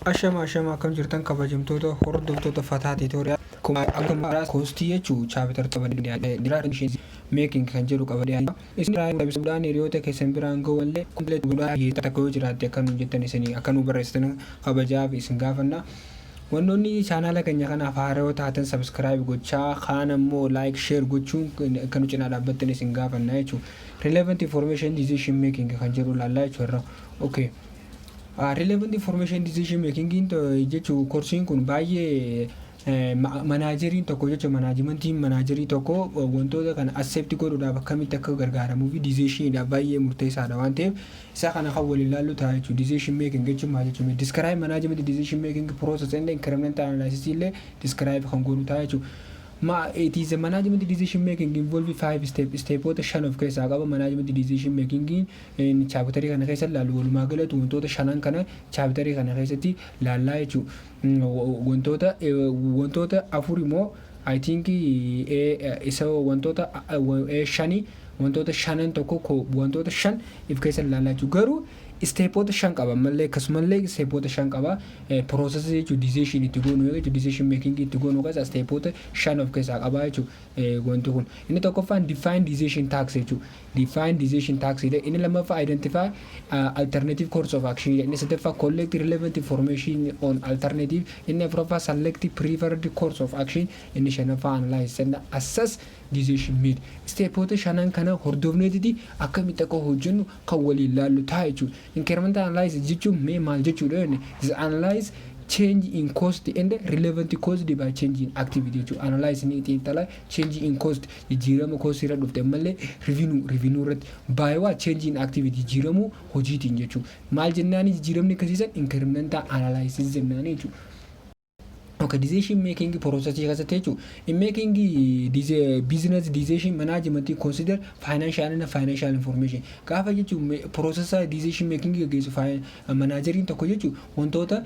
Ashama kan jirtan kabajamtoota hordoftoota fataa tiitooriyaa kuma akka koostii jechuun chaapitar qabadee diraadhishin meeking kan jedhu qabadee isin raayisuudhaan hiriyoota keessan biraan ga'uullee kunulee guddaa takka yoo jiraatte akka nu jettan isinii akka nu barreessitan kabajaaf isin gaafanna. Wantoonni chaanaala keenya kanaaf haaraa taatan subscribe gochaa kaan ammoo like share gochuun kan nu cinaa dhaabbattan isin gaafanna jechuudha. Relevant information decision making kan jedhu laallaa jechuudha. Okay. Relevant information decision making jechuun korsiin kun baay'ee manaajeriin tokko jechuun manaajimentiin manaajerii tokko wantoota kana accept godhuudhaaf akkamitti akka gargaaramuu fi decisionidhaaf baay'ee murteessaadha waan ta'eef isa kana kan waliin ilaallu ta'a jechuudha. Decision making jechuun maal jechuudha? Describe management decision making process and incremental analysis illee describe kan godhu ta'a jechuudha. It is a management decision making involve 5 stepoota 5 of keessaa qaba. Management decision making in chaapitarii kana keessa laallu walumaa galatti wantoota 5 kana chaapitarii kana keessatti laallaa jechuudha. Wantoota 4 immoo I think isa wantoota 5 wantoota 5 tokko wantoota 5 if keessa laallaa jechuudha. Garuu stepoota 5 qaba malee akkasumallee stepoota 5 qaba. Process jechuun decision itti goonu jechuudha. Decision making itti goonu keessa stepoota 5 of keessaa qaba jechuudha. Wanti kun inni tokkoffaan define decision tax jechuudha. Define decision tax inni lammaffaa identify alternative course of action inni sadaffaa collect relevant information on alternative inni afuraffaa select preferred course of action inni shanaffaa analyze and assess decision made. Stepoota 5 kana hordofneetiti akkamitti akka hojjennu kan waliin laallu ta'a jechuudha. Incremental analysis jechuun mee maal jechuudha inni is analyze change in cost and relevant cost by change in activity jechuudha. Analyze ni xiinxala change in cost jijjiirama cost irra dhufte malee revenue irratti by what change in activity jijjiiramu hojiitiin jechuudha. Maal jennaani jijjiiramni akkasiisan incremental analysis jennaani jechuudha. Okay, decision making process keessatti jechuudha. In making business decision management consider financial and financial information. Gaafa jechuun process decision making geggeessu manageriin tokko jechuun wantoota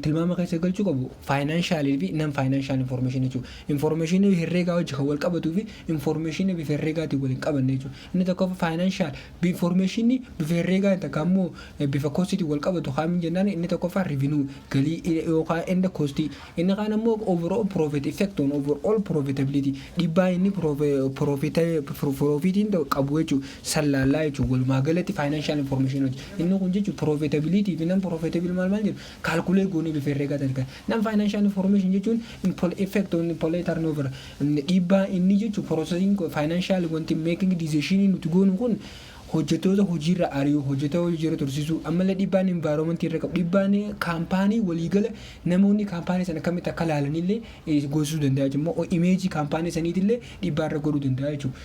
tilmaama keessa galchuu qabu financial fi non financial information jechuudha. Information herreegaa wajji kan wal qabatuu fi information bifa herreegaatiin waliin qabanne jechuudha. Inni tokko financial information bifa herreegaa takka ammoo bifa costiitiin wal qabatu haamiin jennaan inni tokkoffaa revenue galii yookaan cost inni kaan ammoo overall profit effect on overall profitability dhibbaa inni profitiin qabu jechuudha. Sallaalaa jechuudha. Walumaa galatti financial information inni kun jechuudha profitability fi non profitable maal jedhu calculate goonee bifa herreegaa ta'e. Non financial information jechuun effect on employee turnover dhibbaa inni jechuudha processing financial wanti making decision nuti goonu kun hojjettoota hojiirra ari'uu hojjettoota hojiirra tursiisuu ammallee dhibbaan environment irra qabu dhibbaan kaampaanii waliigala namoonni kaampaanii sana akkamitti akka ilaalanillee goosisuu danda'a jechuudha. Imeejii kaampaanii saniitillee dhibbaarra godhuu danda'a jechuudha.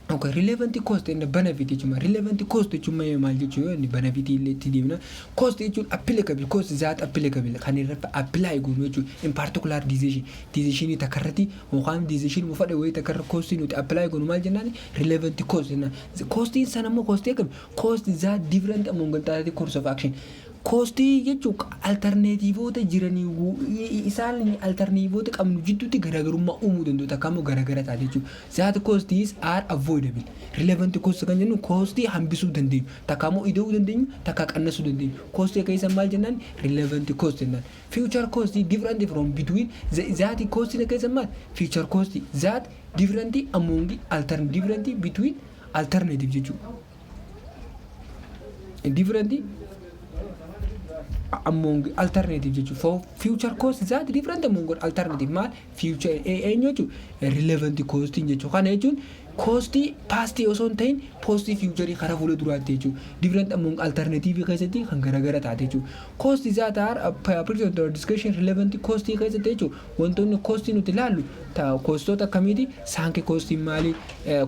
Okay, relevant cost and benefit jechuudha. Relevant cost jechuudha maal jechuudha inni benefit illee itti deemna. Cost jechuudha applicable cost zaat applicable kan irratti apply goonu jechuudha. In particular decision takarratti yookaan decision mufadhe wayii takarra cost nuti apply goonu maal jennaan relevant cost jenna. Cost sana immoo cost eegam cost zaat different among alternative course of action. Costi jechuun alternatiivoota jiranii isaan alternatiivoota qabnu jidduutti garaagarummaa uumuu danda'u takka immoo garaagara taate jechuudha. That costs are avoidable. Relevant cost kan jennu costi hambisuu dandeenyu takka immoo ida'uu dandeenyu takka qannasuu dandeenyu. Costi keessa maal jennaan relevant cost jennaan. Future cost different from between that cost keessa maal future cost that different among different between alternative jechuudha. Different among alternative jechuudha. For future cost that different among alternative maal future jechuudha relevant cost jechuudha. Kana jechuun cost past osoo hin ta'in post future karaa fuula duraatti jechuudha. Different among alternative keessatti kan garaagara taate jechuudha. Cost that are present or discussion relevant cost keessatti jechuudha. Wantoonni cost nuti ilaallu costoota akkamiiti sunk cost maali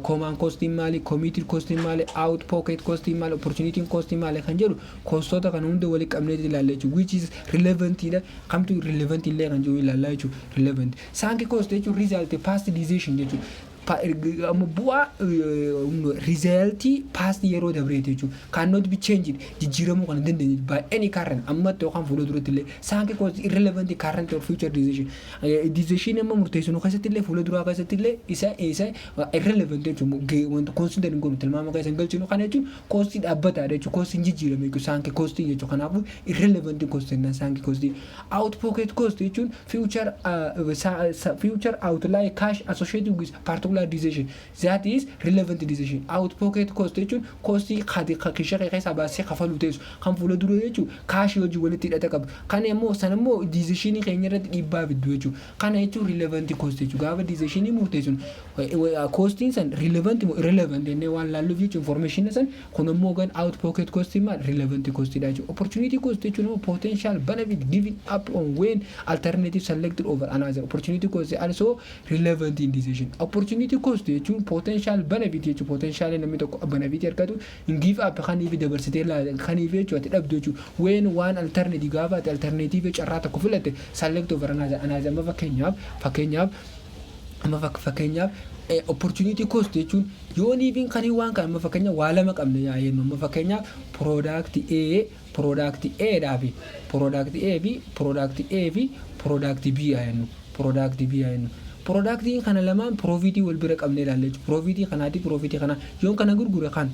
common cost maali committed cost maali out pocket cost maali opportunity cost maali kan jedhu costoota kana hunda walitti qabnee ilaalla jechuudha. Which is relevant idha kamtu relevant illee kan jiru ilaalla jechuudha. Relevant sunk cost jechuudha result past decision jechuudha. bu'aa riizaaltii paastii yeroo dabreeti jechuudha. Cannot be changed jijjiiramuu kan hin dandeenye by any current ammatti yookaan fuula duratti illee saanqii koostii irrelevant current or future decision. Decision amma murteessinu keessatti illee fuula duraa keessatti illee isa irrelevant jechuudha. Wanta consider hin goonu tilmaama keessa hin galchinu kana jechuun koostii dhaabbataadha jechuudha. Koostii hin jijjiirame jechuudha saanqii koostii jechuudha. Kanaafuu irrelevant koostii na saanqii koostii. Out pocket cost jechuun future outlay cash associated with particular decision that is relevant decision. Out pocket cost jechuun koostii kishaqee keessa baasee kafaluu teessu kan fuula dura jechuudha. Kaashii hojii walitti hidhata qabu. Kana immoo sana immoo decisionii keenya irratti dhiibbaa fiddu jechuudha. Kana jechuun relevant cost jechuudha. Gaafa decisionii murteessuun koostiin san relevant moo irrelevant jennee waan laalluuf jechuudha. Information san kun immoo gan out pocket cost maal relevant cost dha jechuudha. Opportunity cost jechuun immoo potential benefit given up on when alternative selected over another. Opportunity cost also relevant in decision. Opportunity cost jechuun potential benefit jechuudha. Potential namni tokko benefit argatu hin give up kan ifi dabarsitee kaniif jechuudha dhabdu jechuudha. When one alternative gaafa alternative carraa tokko filatte select over another amma fakkeenyaaf opportunity cost jechuun yoon even kan waan kan amma fakkeenyaaf waa lama qabne yaayennu amma fakkeenyaaf product A dhaa fi product A fi product B yaayennu productiin kana lamaan profitii wal bira qabnee ilaalle jechuudha. Profitii kanaati profitii kana yoon kana gurgure kan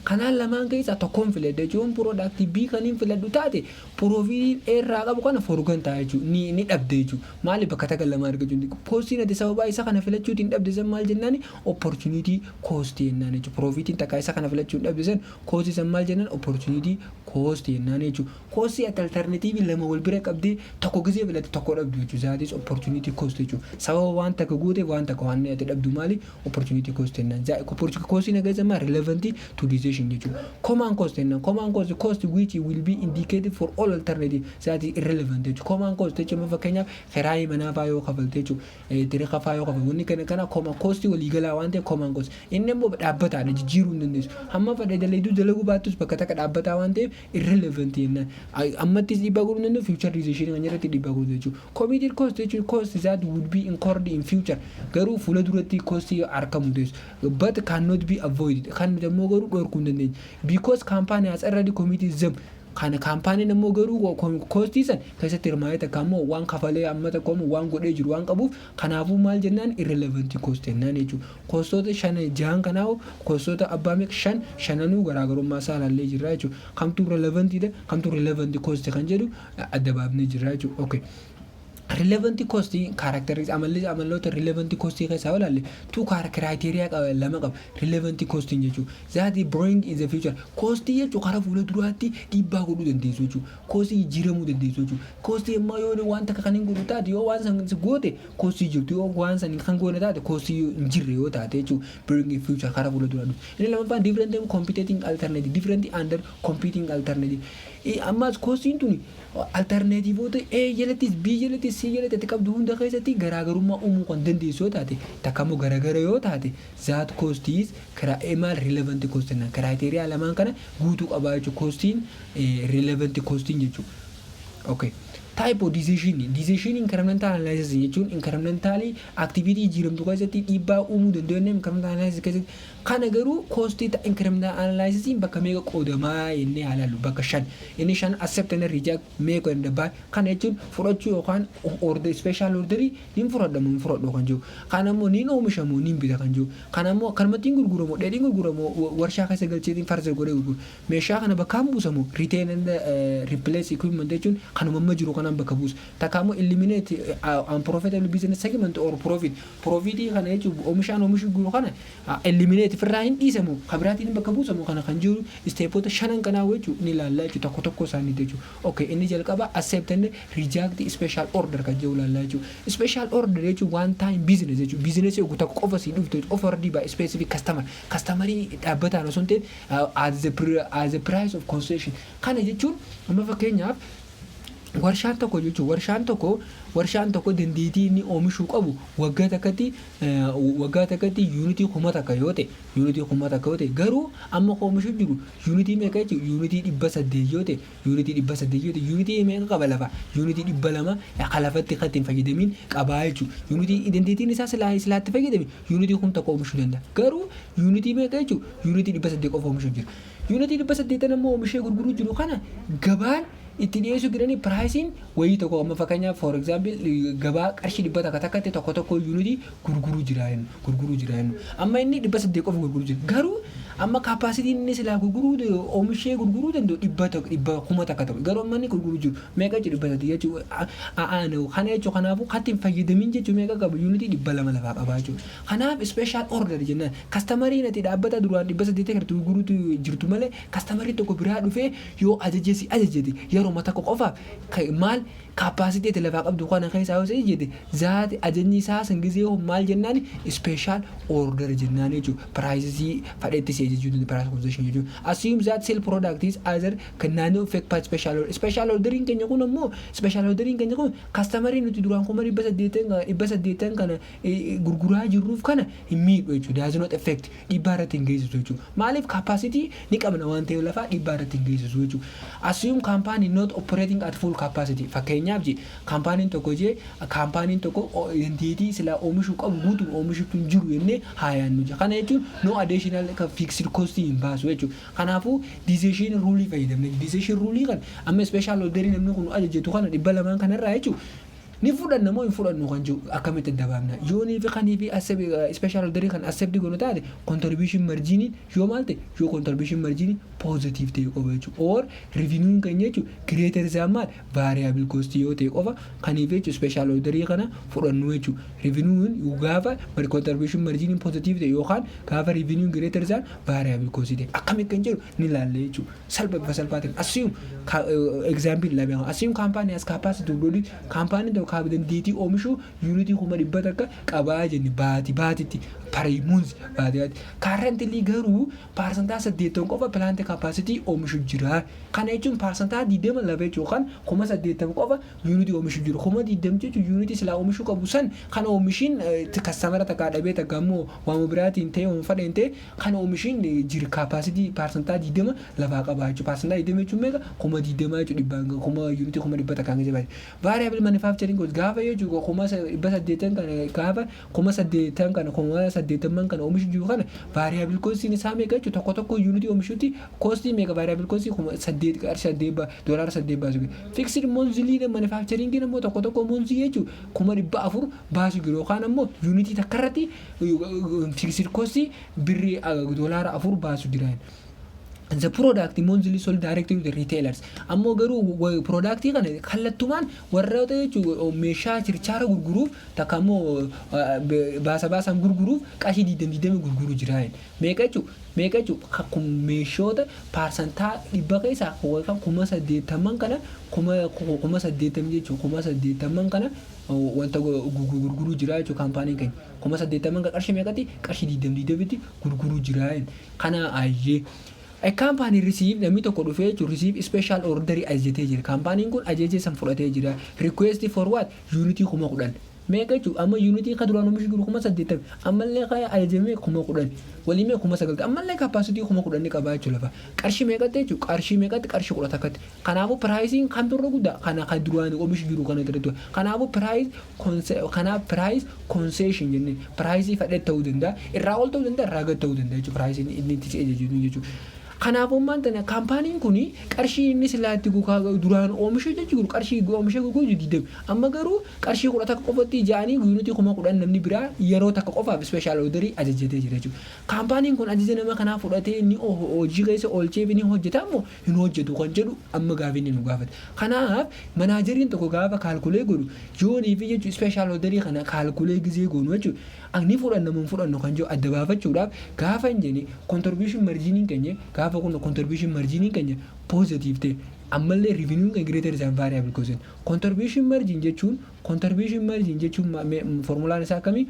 kanaan lamaan keessaa tokkoon filadhe jechuun productii B kaniin filadhu taate profitiin irraa qabu kana forgan ta'a jechuudha. Ni dhabde jechuudha. Maali bakka takka lama argachuun koostiin ati sababa isa kana filachuutiin dhabde san maal jennaani opportunity cost jennaan jechuudha. Profitiin takka isa kana filachuun dhabde san koostii san maal jennaan opportunity cost jennaan jechuudha. Koostii alternative lama wal bira qabdee tokko gisee filatte tokko dhabdu jechuudha. That is opportunity cost jechuudha. Sababa waan takka guute waan takka waan ati dhabdu maali opportunity cost jennaan. Opportunity cost nagaysa ma relevant to decision jechuudha. Common cost jennaan. Common cost which will be indicated for all alternative that is irrelevant jechuudha. Common cost jechuun fakkeenyaaf kiraayii manaa faa yoo kafalte jechuudha. Diriqa faa yoo kafalte wanni kana common cost walii galaa waan ta'eef common cost. Inni immoo dhaabbataadha jijjiiruu hin dandeessu. Hamma fedhe dalaguu baattus bakka takka dhaabbataa waan ta'eef irrelevant jennaan. Ammattis dhiibbaa godhuu hin danda'u future decision kan irratti dhiibbaa godhu jechuudha. Committed cost jechuun cost that would be incurred in future garuu fuula duratti cost argamu deessu but cannot be avoided kan immoo garuu dhorkuu hin dandeenye because company has already committed them kana kaampaaniin immoo garuu koostii san keessatti hirmaayee takka immoo waan kafalee amma takka immoo waan godhee jiru waan qabuuf kanaafuu maal jennaan irrelevant cost jennaan jechuudha. Koostoota jahan kanaaf koostoota abbaa meeqa shananuu garaagarummaa isaa ilaallee jirra jechuudha. Kamtu relevantidha kamtu relevant cost kan jedhu adda baafnee jirra jechuudha. Okay. Relevant cost characteristics amaloota relevant cost keessaa ilaalle two criteria lama qaba. Relevant cost jechuudha. That bring in the future cost jechuudha karaa fuula duraatti dhiibbaa godhuu dandeessu jechuudha. Cost jijjiiramuu dandeessu jechuudha. Cost immoo yoo waan takka kan hin godhu taate yoo waan san goote cost jirtu yoo waan san kan goone taate cost hin jirre yoo taate jechuudha. Bring in future karaa fuula duraatti. Inni lammaffaan different competing alternative different under competing alternative. Ammas kostiin tuni alternatiivoota A jalatti B jalatti C jalatti qabdu hunda keessatti garaagarummaa uumuu kan dandeessu yoo taate takka immoo garaagara yoo taate that cost is maal relevant cost jennaan. Criteria lamaan kana guutuu qabaa jechuudha. Kostiin relevant kostiin jechuudha. Okay. Type of decision incremental analysis jechuun incrementally activity jiramtu keessatti dhiibbaa uumuu danda'u incremental analysis keessatti kana garuu cost incremental analysis bakka meeqa qoodamaa inni halalu bakka 5 inni 5 accept and reject make and buy kana jechuun fudhachuu yookaan order special order niin fudhadhu kan jiru kana immoo niin oomishamu niin bita kan jiru kana immoo kanumatti gurguramu dheedhiin gurguramu warshaa keessa galcheetiin farsa godhee gurguru meeshaa kana bakka buusamu retain and replace equipment jechuun kanuma amma jiru kana bakka buusa takaamoo eliminate unprofitable business segment or profit kana jechuun oomishu gurguru kana eliminate firraa hin dhiisamu kabiraatiin bakka buusamu kana kan jiru steepoota 5 kanaa jechuun ni ilaallaa jechuun tokko isaanii jechuun okay inni jalqaba accept and reject special order kan jiru ilaallaa jechuun special order jechuun one time business jechuun business yoo tokko qofa si dhufte offered by specific customerii dhaabbataan osoo hin ta'in as the price of concession kana jechuun amma fakkeenyaaf warshaan tokko jechuun warshaan tokko dandeettii inni oomishuu qabu waggaa takkatti yuunitii 1,000 yoo ta'e garuu amma oomishuu jiru yuunitii meeqa jechuun yuunitii 800 yoo ta'e yuunitii meeqa qaba lafa yuunitii 200 akka lafatti kan ittiin fayyadamiin qabaa jechuudha. Yuunitii dandeettiin isaa silaatti fayyadame yuunitii 1,000 oomishuu danda'a garuu yuunitii meeqa jechuun yuunitii 800 qofa oomishuu jira. Yuunitii 800 ammoo oomishee gurguruu jiru kana gabaan itti dhiyeessuu jiranii piraayisiin wayii tokko amma fakkeenyaaf for example gabaa qarshii 100 takkatti tokko yuunitii gurguruu jira amma inni 800 qofa gurguruu jira garuu amma kaappaasitiin inni silaa oomishee gurguruu danda'u 1,000 takka ta'u garuu amma inni gurguruu jiru meeqa jechuudha 800 jechuudha kana jechuudha kanaafuu kan ittiin fayyadamin jechuudha meeqa qaba yuunitii 200 lafaa qabaa jechuudha kanaaf special order jennaan kastamariin ati dhaabbata duraan 800 kan gurguruutu jirtu malee kastamariin tokko biraa dhufee yoo ajajete yeroo mata qofaaf maal kaappaasiteeti lafaa qabdu kana keessaa yoo ta'e jedhe zaati ajajni isaa sangizee maal jennaan special order jennaan jechuudha piraayisii fadheetti see jechuudha price conversation jechuudha assume that sale product is either kannaanoo fake part special ordering keenya kun ammoo special ordering keenya kun kastamariin nuti duraan kuma 800 kana gurguraa jirruuf kana hin miidhu jechuudha does not affect dhiibbaa irratti hin geessisu jechuudha maaliif kaappaasitii ni qabna waan ta'eef lafaa dhiibbaa irratti hin geessisu jechuudha assume company not operating at full capacity fakkeenyaaf kaampaaniin tokko dandeettii silaa oomishuu qabu guutuun oomishuutu jiru jennee haayaannu jira kana jechuun no additional fixed cost hin baasu jechuudha kanaafuu decision rule fayyadamne decision rule kan amma special ordering namni kun ajajatu kana 200 kanarraa jechuudha ni fudhanna moo hin fudhannu kan jiru akkamitti dabaamna yoonii fi kanii fi special order kan accept goonu taate contribution margin yoo maalte yoo contribution margin positive ta'e qofa jechuudha or revenue kan jechuudha greater than maal variable cost yoo ta'e qofa kaniif jechuudha special order kana fudhannu jechuudha revenue gaafa contribution margin positive ta'e yookaan gaafa revenue greater than variable cost ta'e akkamitti kan jiru ni laalle jechuudha salphaatiin assume example lamaan assume company has capacity to produce company dandeettii oomishuu yuunitii 100 takka qabaa jenni baatitti parimuunsi baatiyaati currently garuu parsantaa 80 qofa plant capacity oomishuu jira kana jechuun parsantaa 20 lafa jechuun 80 qofa yuunitii oomishuu jiru 20 jechuun yuunitii silaa oomishuu qabu san kan oomishiin kastamara takka dhabee takka ammoo waan biraatiin ta'e waan fadheen ta'e kan oomishiin jira capacity parsantaa 20 lafaa qabaa jechuun parsantaa 20 jechuun meeqa 20 jechuun yuunitii 100 takka hanga jabaate variable manufacturing gaafa jechuudha 800 kana gaafa 800 kana 800 kana oomishuu jiru kana variable cost isaa meeqa jechuudha tokko yuunitii oomishuuti cost meeqa variable cost $8 baasu fixed monthly manufacturing immoo tokko monthly jechuudha 400 baasu jiru yookaan ammoo yuunitii takka irratti fixed cost birrii $4 baasu jira. The product monthly sold directly to the retailers. Ammoo garuu product kana kallattumaan warra jechuudha meeshaa chirchaara gurguruuf takka ammoo baasaan gurguruuf qarshii 20 gurguruu jira. Meeqa jechuudha meeshoota parsantaa 100 keessaa yookaan 80 kana 80 jechuudha 80 kana wanta gurguruu jira jechuudha kaampaaniin keenya 80 ka qarshii meeqatti qarshii 20 gurguruu jira. Kana ayyee a company receive namni tokko dhufee jiru receive special order ajajatee jira kaampaaniin kun ajajee san fudhatee jira request for what unity 10 meeqa jechuudha amma unity ka duraan oomishu jiru 80 ammallee kaya ajajamee 10 walimee 9 ammallee capacity 10 ni qabaa jechuudha lafa qarshii meeqatti jechuudha qarshii 10 takkatti kanaafuu pricing kan turre guddaa kana kan duraan oomishu jiru kana irratti kanaafuu price concession jennee price fadhee ta'uu danda'a irraa ol ta'uu danda'a irraa gad ta'uu danda'a jechuudha price inni itti ajajatu jechuudha. Kanaafuu maanta kaampaaniin kun qarshii inni silaatti duraan oomishu jechuudha qarshii oomisha gurguruu diddeem amma garuu qarshii 10 takka qofatti jaanii yuunitii 10 namni biraa yeroo takka qofaaf special order ajajatee jira jechuudha. Kaampaaniin kun ajaja nama kanaa fudhatee inni hojii keessa oolchee ni hojjeta ammoo hin hojjetu kan jedhu amma gaafii inni nu gaafate. Kanaaf manaajeriin tokko gaafa kaalkulee godhu yoonii fi jechuudha special order kana kaalkulee gizee goonu jechuudha. Ani fudhannu kan jiru adda baafachuudhaaf gaafa hin jenne contribution margin keenya gaafa kun contribution margin keenya positive ta'e ammallee revenue kan greater than variable cost contribution margin jechuun formulaan isaa akkamii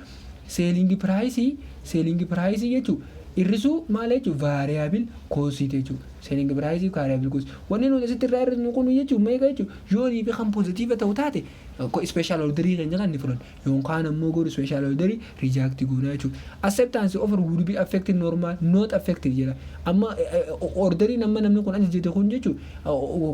selling price jechuun irrisuu maal jechuun variable cost jechuudha selling price fi variable cost wanni nuti asitti irraa irratti kun jechuun meeqa jechuun yoo fi kan positive ta'u taate special orderii kan jedhan ni furan yookaan ammoo godhu special orderii reject goona jechuudha. Acceptance offer would be affected normal not affected jedha. Amma orderii namni kun ajajate kun jechuudha.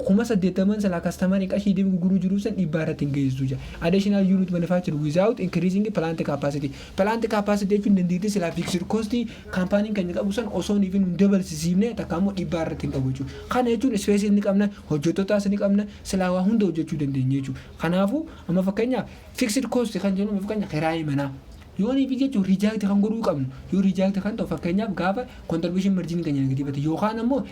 Kuma 80 sala customer qashii deemu gurguruu jiru san dhibbaa irratti hin geessisu jira. Additional unit manufactured without increasing plant capacity. Plant capacity jechuun dandeettii sila fixed cost kaampaaniin kan qabu san osoo hin hin dabalsiisne takka ammoo dhibbaa irratti hin qabu jechuudha. Kana jechuun space ni qabna hojjettootaas ni qabna sila waa hunda hojjechuu dandeenya jechuudha. Kanaafuu amma fakkeenyaaf fixed cost kan jennu fakkeenyaaf kiraayii manaa yoo ni jechuun reject kan godhuu qabnu yoo reject kan ta'u fakkeenyaaf gaafa contribution margin kan negatiivate yookaan ammoo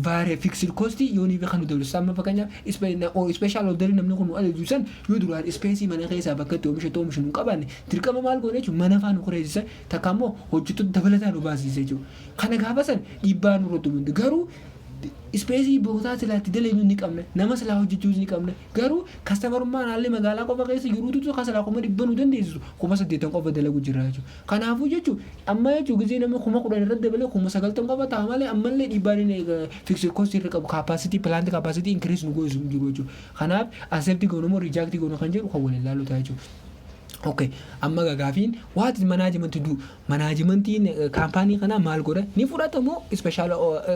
varie fixed cost yoo ni kan dabalsu amma fakkeenyaaf special order namni kun ajaju san yoo duraan space mana keessaa bakka itti oomishu nu qabanne dirqama maal goone jechuun mana faana kureessisa takka ammoo hojjettoota dabalataan nu baasisa jechuudha. Kana gaafa san dhiibbaa nurratti hundi garuu space bootaa silaatti daleenyu ni qabna nama silaa hojjechuus ni qabna garuu kastamarummaan haalli magaalaa qofa keessa jiruutu kasalaa kuma dhibbanuu dandeessisu kuma 80 qofa dalagu jira jechuudha. Kanaafuu jechuun amma jechuun gisee nama kuma 10 irratti dabalee kuma 90 qofa ta'a malee ammallee dhiibbaan fixed cost irra qabu capacity plant capacity increase nu goisu jiru jechuudha. Kanaaf accept goonu moo reject goonu kan jedhu kan waliin ilaalu ta'a jechuudha. Okay, amma gagaafiin what is management to do? Managementiin kaampaanii kana maal godha? Ni fudhatamoo special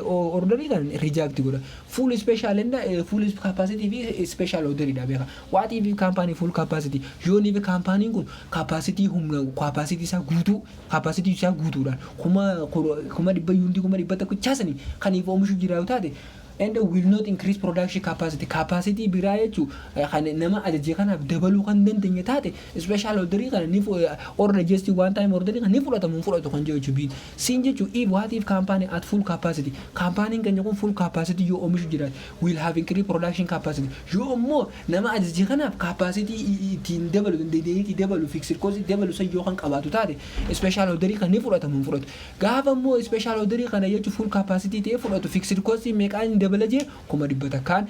orderii kan reject godha. Full special and full capacity fi special orderii dha beeka. What if kaampaanii full capacity? Yoo ni kaampaaniin kun capacity isaa guutuudhaan kuma dhibba yuuntii kuma dhibba tokko chaasanii kan if oomishu jiraatu taate and will not increase production capacity biraa jechuun kan nama ajajee kanaaf dabaluu kan dandeenye taate special orderii kana ni order just one time orderii kana ni fudhatu kan jechuun siin jechuun if what if company at full capacity kaampaaniin kan kun full capacity yoo oomishu jiraate will have increased production capacity yoo ammoo nama ajajee kanaaf capacity ittiin dabalu dandeettii dabalu fixed cost dabalu san yoo kan qabaatu taate special orderii kana ni fudhatu gaafa ammoo special orderii kana jechuun full capacity ta'e fudhatu fixed cost meeqaan dabalaje kuma dhibbata kan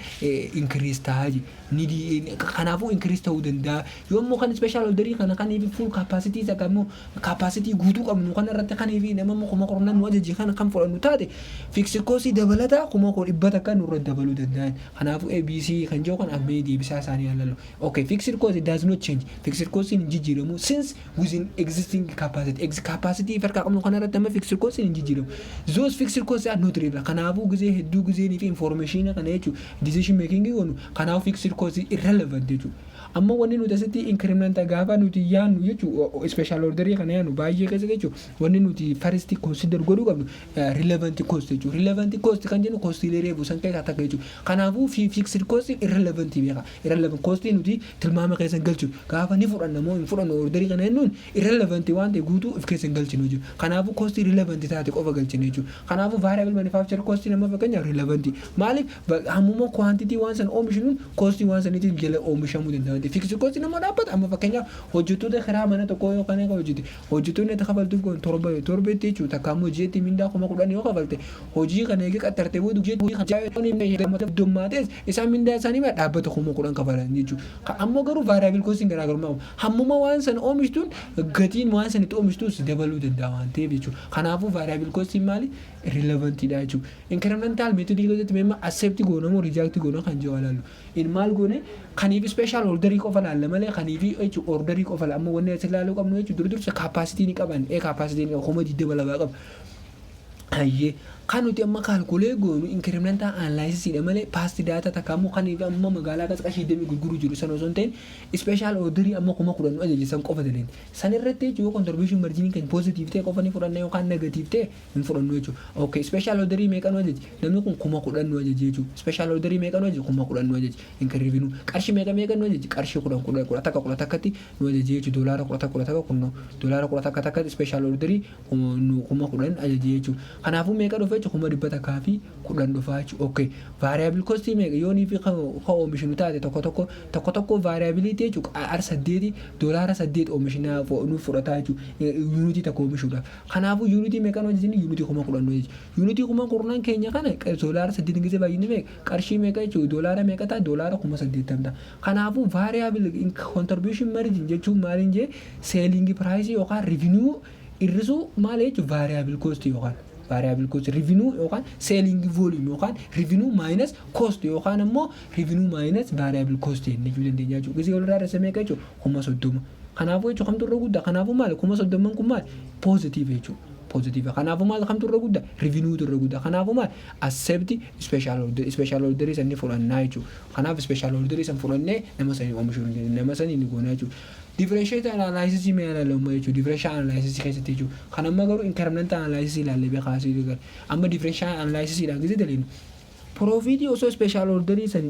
increase ta'aji ni kanaafuu increase ta'uu danda'a yoo ammoo kan special orderii kana kan full capacity isa kammoo capacity guutuu qabnu kan irratti kan nama kuma qornan nu ajaji kan fudhannu taate fixed cost dabalata kuma dhibbata kan nurra dabaluu danda'a. Kanaafuu ABC kan jiru kan ammee deebisaa isaanii ilaalla. Okay, fixed cost does not change. Fixed cost hin jijjiiramu since within existing capacity farqa qabnu kan irratti amma fixed cost hin jijjiiramu. Those fixed costs are not real. Kanaafuu gisee hedduu gisee fi information kana jechuun decision making goonu kanaaf fixed cost irrelevant jechuudha. Amma wanni nuti asitti incremental gaafa nuti yaannu jechuudha special orderii kana yaannu baay'ee keessa jechuudha wanni nuti first consider godhuu qabnu relevant cost jechuudha. Relevant cost kan jennu cost illee buusan keessaa takka jechuudha. Kanaafuu fixed cost irrelevant beeka. Irrelevant cost nuti tilmaama keessa galchu gaafa ni fudhannamoo hin fudhannu orderii kana jennuun irrelevant waan ta'e guutuu of keessa galchinu jechuudha. Kanaafuu cost relevant taate qofa galchinu jechuudha. Kanaafuu variable manufacture cost nama fakkeenya relevant maaliif hammuma quantity waan san oomishnuun cost waan saniitiin jala oomishamuu danda'a. Fixed cost nama dhaabbata amma fakkeenyaaf hojjettoota karaa mana tokko yoo kana hojjettoonni kafaltuuf kun torbeetti jechuudha takka ammoo jeetti mindaa kuma 10 yoo kafalte hojii kana eegee qaxxarte boodu jeetti dummaates isaan mindaa isaanii dhaabbata kuma 10 kafalan jechuudha. Ammoo garuu variable cost garaagarummaa hammuma waan san oomishtuun gatiin waan sanitti oomishtuus dabaluu danda'a waan ta'eef jechuudha. Kanaafuu variable cost maali relevant dha jechuudha. Incremental method keessatti memma accept goonamoo reject goona kan jiru ilaallu. In maal goone kaniif special orderii qofa laalla malee kaniif jechuudha orderii qofa amma wanni asii ilaaluu qabnu jechuudha dursa capacity ni qaban capacity ni kuma dabalaa qaba. Hayyee kan nuti amma calculate goonu incremental analysis dha malee past data takkaammoo kaniif amma magaalaa qashii deemee gurguruu jiru san osoo hin ta'in special orderii amma kuma 10 ajajisan qofa daleen san irratti jechuudha contribution margin kan positive ta'e qofa ni fudhanna yookaan negative ta'e hin fudhannu jechuudha. Okay, special orderii meeqan ajaji namni kun kuma 10 nu ajaji jechuudha. Special orderii meeqan ajaji kuma 10 nu ajaji increase qarshii meeqan nu ajaji qarshii 10 takkatti nu ajaji jechuudha doolaara 10 kunno doolaara 10 takkatti special orderii kuma 10 ajaji jechuudha. Kanaafuu meeqa dhufe kuma dhibbata kaafi 10 dhufaa jechuudha. Okay, variable cost meeqa yoo ni fi oomishnu taate tokko variability jechuudha R8 doolaara 8 oomishnaa nu fudhataa jechuudha unity takka oomishuudha. Kanaafuu unity meeqa nu ajaji unity kuma 10 jechuudha. Unity kuma 10 keenya kana doolaara 8 gisee baay'inni meeqa qarshii meeqa jechuudha doolaara meeqa ta'a doolaara 80 ta'a. Kanaafuu variable contribution margin jechuun maaliin jee selling price yookaan revenue irrisu maal jechuudha variable cost yookaan variable cost revenue yookaan selling volume yookaan revenue minus cost yookaan immoo revenue minus variable cost jennee dandeenya jechuudha. Gisee walirraa rasamee jechuudha 30,000. Kanaafuu jechuudha kamtu irra guddaa kanaafuu maal 30,000 kun maal positive jechuudha. Positive. Kanaafuu maal kamtu irra guddaa revenue irra guddaa. Kanaafuu maal accept special order isaanii fudhannaa jechuudha. Kanaaf special order isaan fudhannee nama sanii oomishuu nama sanii ni goonaa jechuudha. Differentiate analysis mee ilaalama jechuudha. Differential analysis keessatti jechuudha. Kan amma garuu incremental analysis ilaalle beekaasii gara. Amma differential analysis dhaan gisee daleenu. Profit osoo special order isaan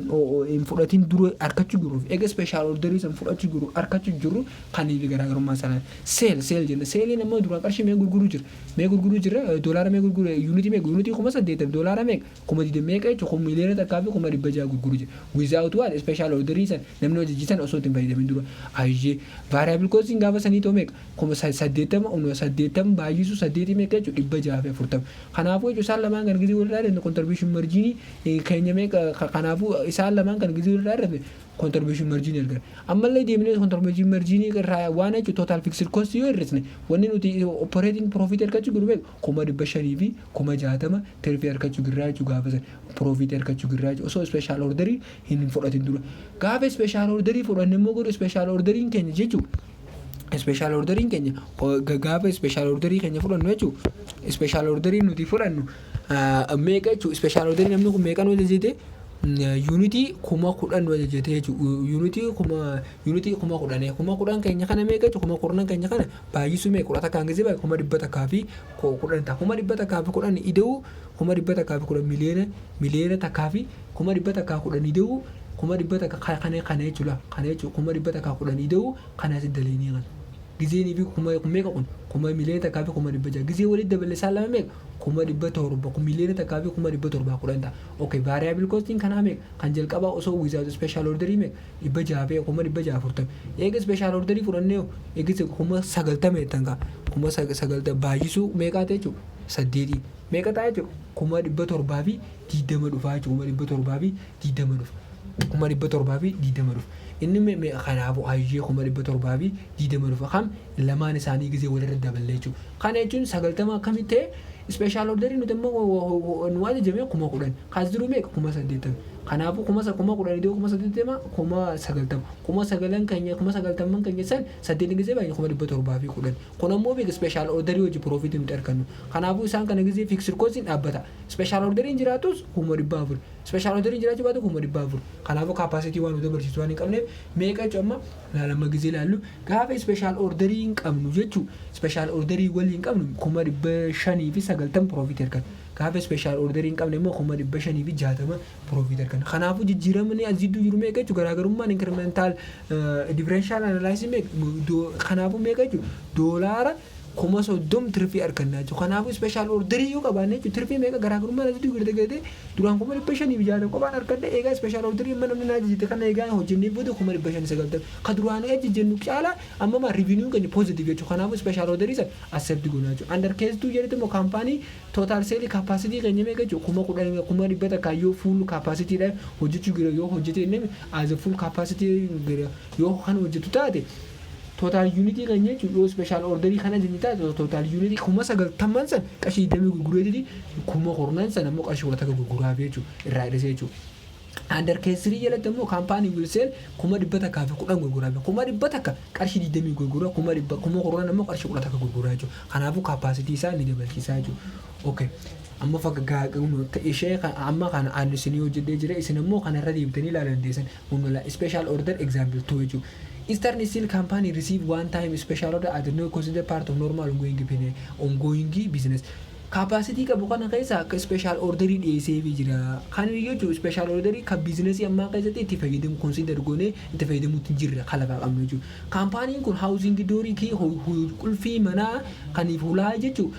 in fudhatiin dura arkachuu jiruuf eega special order isaan fudhachuu jiru arkachuu jiru kan inni garaagarummaa sana sale jenna sale nama dura qarshii mee gurguruu jira doolaara mee gurguru unity kuma $8 mee kuma dide mee qachu kuma miliyoona takkaafi kuma 100 gurguruu jira without what special order isaan namni hojjechiisan osoo ittiin fayyadamin dura ayye variable costing gaafa sanii too mee kuma 80 baay'isu 8 mee qachu 640 kanaafuu jechuun isaan lamaan kan gisee walirraa danda'u contribution margin keenya mee kanaafuu isaan lamaan kan gisee walirraa danda'u contribution margin erga ammallee deemnee contribution margin irraa waan jechuun total fixed cost yoo hir'isne wanni nuti operating profit ergachuu gurbe kuma 500 fi kuma 60 tirfii ergachuu girraa jechuun gaafa san profit ergachuu girraa jechuun osoo special order hin fudhatin dura gaafa special order fudhanne immoo godhu special order keenya jechuun special order keenya gaafa special order keenya fudhannu jechuun special order nuti fudhannu meeqa jechuun special order namni kun meeqa nu jajjete unity kuma 10 wajjete jechuudha unity kuma 10 keenya kana meeqa jechuudha kuma 10 keenya kana baay'isu meeqa 10 kan gisee baay'ee kuma 100 fi 10 ta kuma 100 fi 10 ida'u kuma 100 fi 10 miliyoona takkaa fi kuma 100 fi 10 ida'u kuma 100 kana jechuudha kuma 100 fi 10 ida'u kana siddalee kan gisee ni fi kuma meeqa kun kuma miliyoona takkaa fi kuma 100 gisee walitti dabalee saalama meeqa kuma 700 kuma miliyoona takkaa fi kuma 710 ta okay variable costing kana meeqa kan jalqaba osoo without special order meeqa 600 kuma 640 eega special order fudhannee eega kuma 90 tanka kuma 90 baay'isu meeqa ta'e jechuudha 8 meeqa ta'e jechuudha kuma 700 fi 20 dhufaa jechuudha kuma 700 fi 20 dhufa kuma 700 fi 20 dhufa inni mee kanaafuu hayyee kuma 700 fi 20 dhufa kam lamaan isaanii gisee walirra dabalee jechuudha kana jechuun 90 akkamitti special order nuti immoo nu ajajame kuma 10 kaas jiru meeqa kuma 80 kanaafuu kuma 10 idoo kuma 80 kuma 90 kuma 9 keenya kuma 90 keenya san 8 gisee baay'ee kuma 700 fi 10 kun ammoo beek special order hojii profit nuti argannu kanaafuu isaan kana gisee fixed cost dhaabbata special order jiraatus kuma 400 special order jiraachuu baatu kuma 400 kanaafuu capacity waan nuti barsiisu waan hin qabneef meeqa jechuudha laalama gisee laallu gaafa special order hin qabnu jechuu special order waliin qabnu kuma 500 fi 90 profit arganna gaafa special order hin qabne immoo kuma 500 fi 60 profit arganna kanaafuu jijjiiramni aziddu jiru meeqa jechuudha garaagarummaan incremental differential analysis meeqa kanaafuu meeqa jechuudha doolaara kuma 30 tirfii argannaa jechuudha kanaafuu special order yoo qabaanne jechuudha tirfii meeqa garaagarummaan aziddu garte duraan kuma 500 fi 60 qophaan argadde eegaa special order immoo namni naa jijjiirte kana eegaa hojjennee booda kuma 590 ka duraan ejjennu caala amma ma revenue kan positive jechuudha kanaafuu special order isa accept goonaa jechuudha under case 2 jedhete mo company total sale capacity keenya meeqa jechuudha kuma 100 kayyoo full capacity dha hojjechuu gira yoo hojjete inni as a full capacity gira yoo kan hojjetu taate total unity kan jechuudha special order kana jennita total unity kuma 90 san qarshii 20 gurgureeti kuma 10 san ammoo qarshii 10 gurguraa jechuudha irraa dhise jechuudha under case 3 jalatti ammoo company will sell kuma 100 fi 10 gurguraa kuma 100 qarshii 20 gurguraa kuma 10 ammoo qarshii 10 gurguraa jechuudha kanaafuu capacity isaa ni dabalchiisaa jechuudha okay amma fakkaa ishee amma kana aannisanii hojjetee jira isin ammoo kana irra deebitanii ilaaluu dandeessan hundumaa special order example 2 jechuudha Eastern Steel Company receive one-time special order at no considered part of normal ongoing business. Capacity ka bukan keessa akka special order dhiyeessee jira. Kan jechuun special order ka business amma keessatti itti fayyadamu consider goone itti fayyadamuutti jirra kalaqa qabnu jechuudha. Kaampaaniin kun housing doorii ki qulfii manaa kaniif hulaa jechuudha.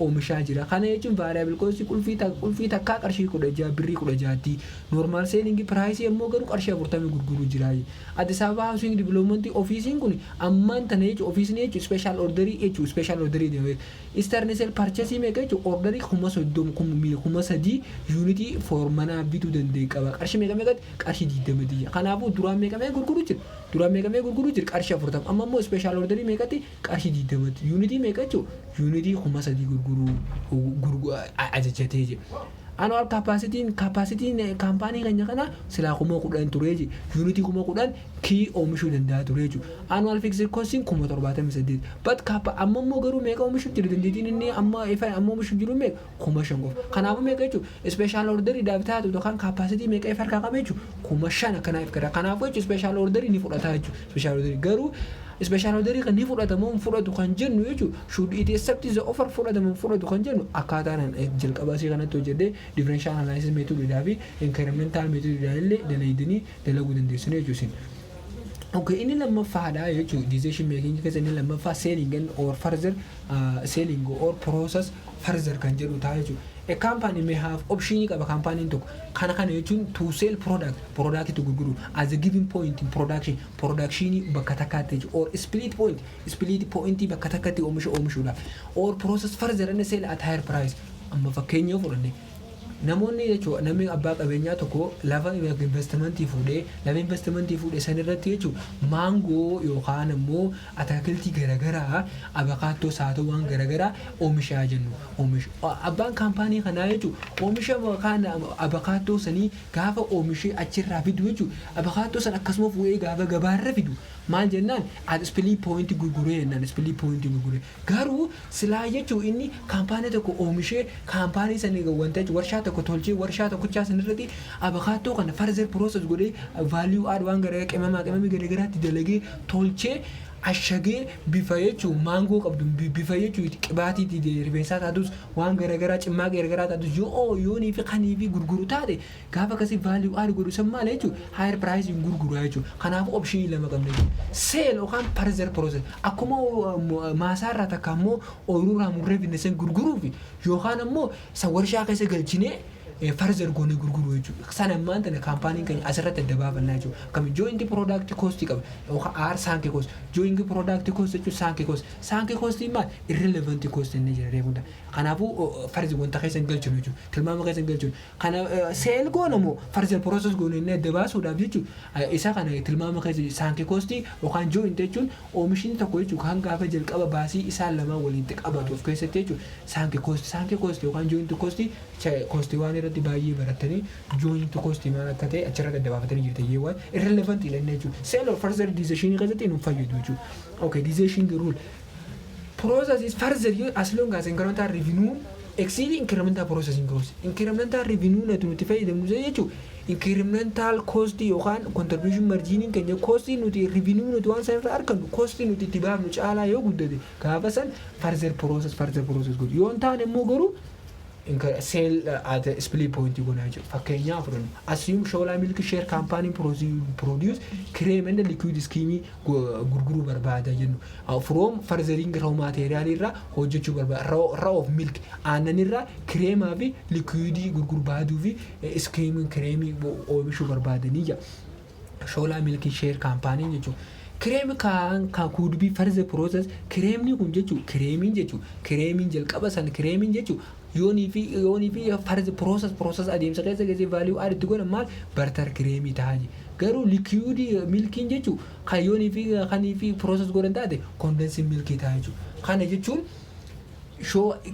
Oomishaa jira. Kana jechuun variable cost qulfii takkaa qarshii 16 birrii 16 normal selling price immoo garuu qarshii 40 gurguruu jira. Addis Ababa housing development office kun amman tana jechuudha office ne jechuudha special order jechuudha special order Eastern Steel purchase meeqa jechuun ordarii 30,000 yuunitii foormanaa bituu danda'e qaba. Qarshii meeqatti qarshii 20. Kanaafuu duraan meeqamee gurguru jira qarshii 40. Amma immoo ispeeshaal ordarii meeqatti qarshii 20. Yuunitii meeqa jechuun yuunitii 3,000 gurguruu ajajatee jira. Annual capacity kaampaanii keenya kana silaa 10,000 tureeji unity 10,000 kii oomishuu danda'a tureeju annual fixed cost 78,000 but amma immoo garuu meeqa oomishuu jiru dandeettiin inni amma oomishuu jiru meeqa 5,000 kanaafuu meeqa jechuun special order iddaaf taatu yookaan capacity meeqa if harkaa qaba jechuun 5,000 akkanaaf gara kanaafuu jechuun special order ni fudhata jechuun special order garuu special order kan ni fudhatamu fudhatu kan jennu jechuun should it accept the offer fudhatamu fudhatu kan jennu akkaataan jalqabasii kanatti hojjedee differential analysis method fi incremental method illee dalaydanii dalaguu dandeessu jechuun. Okay, ini lammaffaa jechuun decision making keessa inni lammaffaa selling or further selling or process further kan jedhu ta'a jechuudha. A company may have option qaba company tokko kana jechuun to sell product to gurguru as a given point in production bakka takkaatti or split point bakka takkaatti oomishuudha or process further and sell at higher price. Amma fakkeenyaaf fudhanne namoonni jechuun namni abbaa qabeenyaa tokko lafa investimentii fuudhee san irratti jechuun maangoo yookaan immoo ataakiltii garagaraa abakaattoo saatoo waan garagaraa oomishaa jennu abbaan kaampaanii kanaa jechuun oomisha kan abakaattoo sanii gaafa oomishee achirraa fidu jechuun abakaattoo san akkasuma fuudhee gaafa gabaarra fidu maal jennaan split point gurguree garuu silaa jechuun inni kaampaanii tokko oomishee kaampaanii sanii wanta warshaa tokko tolchee warshaa tokkochaa sanirratti abakaattoo kana further process godhee value add waan gara qimamii garagaraatti dalagee tolchee ashagee bifa jechuun maangoo qabdu bifa jechuun qibaatii rifeensaa taatus waan garagaraa cimmaa garagaraa taatus yoonii fi kanii fi gurguru taate gaafa akkasii value add godhu san maal jechuun higher price gurguru jechuun kanaaf option lama qabna sale yookaan further process akkuma maasaarraa takka ammoo ooyiruurraa murree finneessan gurguruuf yookaan ammoo san warshaa keessa galchinee further goone gurguru jechuudha. Sana ammaan tana kaampaaniin keenya asirratti adda baafannaa jechuudha. Akkami joint product cost qaba yookaan sunk cost joint product cost jechuun sunk cost maal irrelevant cost inni jira reefunda. Kanaafuu further wanta keessan galchinu jechuudha. Tilmaama keessan galchinu. Kana sale goona moo further process goone inni adda baasuudhaaf jechuudha. Isa kana tilmaama keessa sunk cost yookaan joint jechuun oomishni tokko jechuudha kan gaafa jalqaba baasii isaan lama walitti qabatu of keessatti jechuudha. Sunk cost yookaan joint cost waan irratti baay'ee baratanii joint cost maal akka ta'e achirratti adda baafatanii jirti yeewwan irrelevant illee jechuudha. Sale or further decision keessatti nu fayyadu jechuudha. Okay, decision rule process is further as long as incremental revenue exceed incremental processing cost. Incremental revenue nuti fayyadamnu jechuudha. Incremental cost yookaan contribution margin keenya cost nuti revenue nuti waan san irraa argannu cost nuti itti baafnu caalaa yoo guddate gaafa san further process godhu yoo ta'an immoo garuu sale at a split point gonna fakkeenyaaf assume Shola Milk Share Company produce cream and liquid scheme gurguru barbaada jennu from furthering raw material irra hojjechuu barbaada raw of milk aannan irra cream fi liquid gurguru baaduu fi scheme cream oomishuu barbaadanii Shola Milk Share Company jechuudha. Cream kan could be further process cream ni kun jechuudha. Creamin jalqaba san creamin jechuudha. yoonii fi further process adeemsa keessa value add itti godhan maal butter cream taa'aji garuu liquid milkiin jechuun kan yoonii fi kanii fi process godhan taate condensed milk ta'a jechuudha. Kana jechuun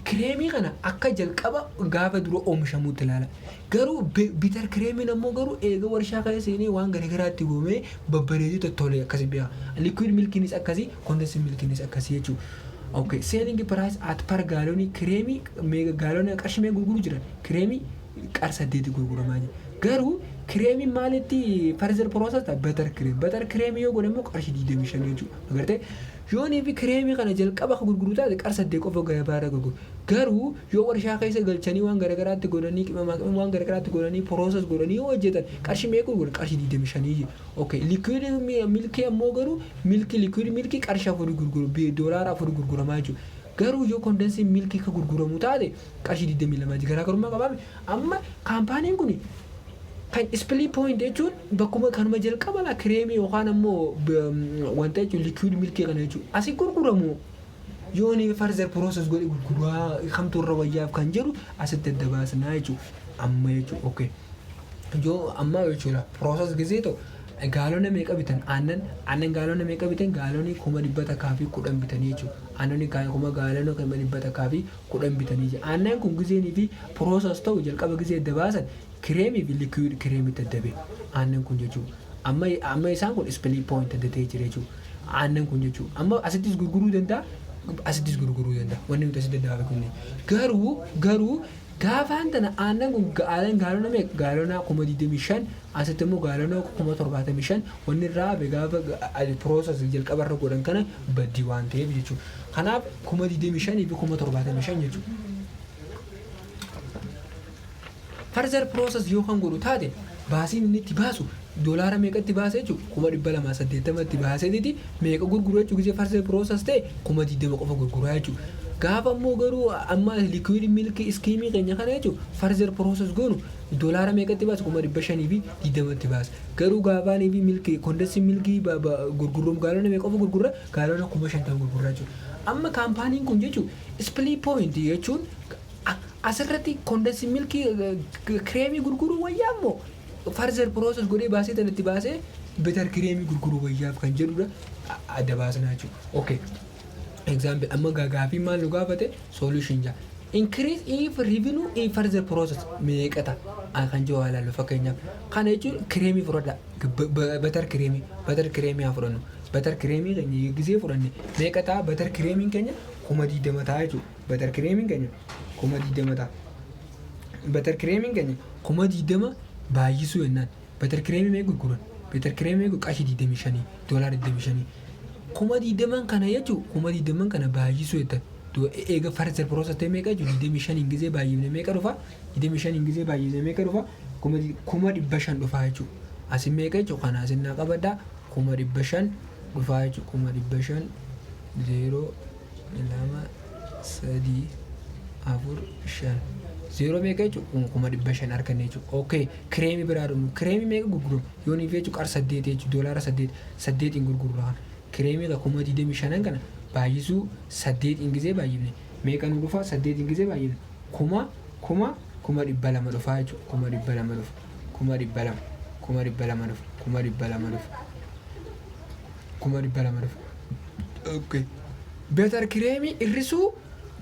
creamii kana akka jalqaba gaafa dura oomishamuutti ilaala. Garuu bitter creamiin ammoo garuu eega warshaa keessa seenee waan garagaraatti goomee babbareedee tottoolee akkasii beeka. Liquid milkiinis akkasii condensed milkiinis akkasii jechuudha. Okay, selling price at per gallon creamy mega gallon qarshii mee gurguru jiran creamy qarsa 8 gurguramaa jira. Garuu creamy maaliti further process butter cream yoo godhamu qarshii 25 jechuudha. Agartee yoonii fi creamy kana jalqaba gurguru taate qarsa 8 qofa gabaarra gurguru. Garuu yoo warshaa keessa galchanii waan garagaraatti godhanii waan garagaraatti godhanii process godhanii hojjetan qarshii mee gurguru qarshii 25. Okay, liquid milk ammoo garuu liquid milk qarshii 4 gurguru $4 gurguramaa jechuudha. Garuu yoo condensed milk ka gurguramu taate qarshii 22 garaagarummaa qabaame amma kaampaaniin kun kan split point jechuun bakkuma kanuma jalqaba la creamy yookaan ammoo wanta jechuun liquid milk kana jechuun asii gurguramu yooni further process godhe gurguraa kamtu irra wayyaaf kan jedhu asitti adda baasnaa jechuudha. Amma jechuudha okay. Yoo amma jechuudha process gisee ta'u gaalona meeqa bitan aannan gaalona meeqa bitan gaalonni 100 fi 10 bitanii jechuudha. Aannonni kuma gaalona 100 fi 10 bitanii jechuudha. Aannan kun giseenii fi process ta'u jalqaba gisee adda baasan kireemii fi liquid kireemitti adda ba'e aannan kun jechuudha. Amma isaan kun split point adda ta'ee jira jechuudha. Aannan kun jechuudha. Amma asittis gurguruu danda'a. Wanni nuti asitti daddabaafne kun garuu gaafa antana aannan kun gaalona meeqa gaalona 25 asitti immoo gaalona 75 wanni irraa hafe gaafa process jalqaba irra godhan kana baddii waan ta'eef jechuudha. Kanaaf 25 fi 75 jechuudha. Further process yoo kan godhu taate baasiin inni itti baasu doolaara meeqatti baasee jechuudha 280tti baaseeti meeqa gurguru jechuudha. Gisee further process ta'e 20 qofa gurguraa jechuudha. Gaafa immoo garuu amma liquid milk scheme keenya kana jechuudha further process goonu doolaara meeqatti baasu 500 fi 20tti baasa. Garuu gaafaanii fi milk condensed milk gurguruun gaalona meeqa qofa gurgura gaalona 50 gurguraa jechuudha. Amma kaampaaniin kun jechuudha split point jechuun asirratti condensed milk kireemii gurguruu wayyaa immoo further process godhee baasee tanatti baasee better kireemii gurguruu wayyaaf kan jedhudha adda baasnaa jechuudha. Okay. Example amma gaafii maal nu gaafate solution jaa increase if revenue in further process meeqata kan jiru ilaallu fakkeenyaaf kana jechuun kireemii fudhadha better kireemii haa fudhannu better kireemii keenya gisee fudhanne meeqata better kireemiin keenya 20 ta'a jechuudha. Better kireemiin keenya 20 ta'a. Better kireemiin keenya 20 baay'isuu jennaan better kireemii meeqa gurguran better kireemii qarshii 25 doolaara 25 20 kana jechuun 20 kana baay'isuu jettan eega further process ta'e meeqa jechuun 25 gisee baay'ifne meeqa dhufa 25 gisee baay'ifne meeqa dhufa 500 dhufa jechuudha. Asin meeqa jechuun kana asin naa qabaddaa 500 dhufa jechuudha. 500 0 2 3 4 5 0 meeqa jechuun 500 arganne jechuudha. Okay kireemii biraa dhumu kireemii meeqa gurguramu yoonii fi jechuun qarsa 8 jechuudha doolaara 8 gurgurraa. Kireemii ka 25 kana baay'isuu 8 gisee baay'ifne meeqa nu dhufa 8 gisee baay'ifne 200 dhufa jechuudha. 200 dhufa. Okay better kireemii irrisuu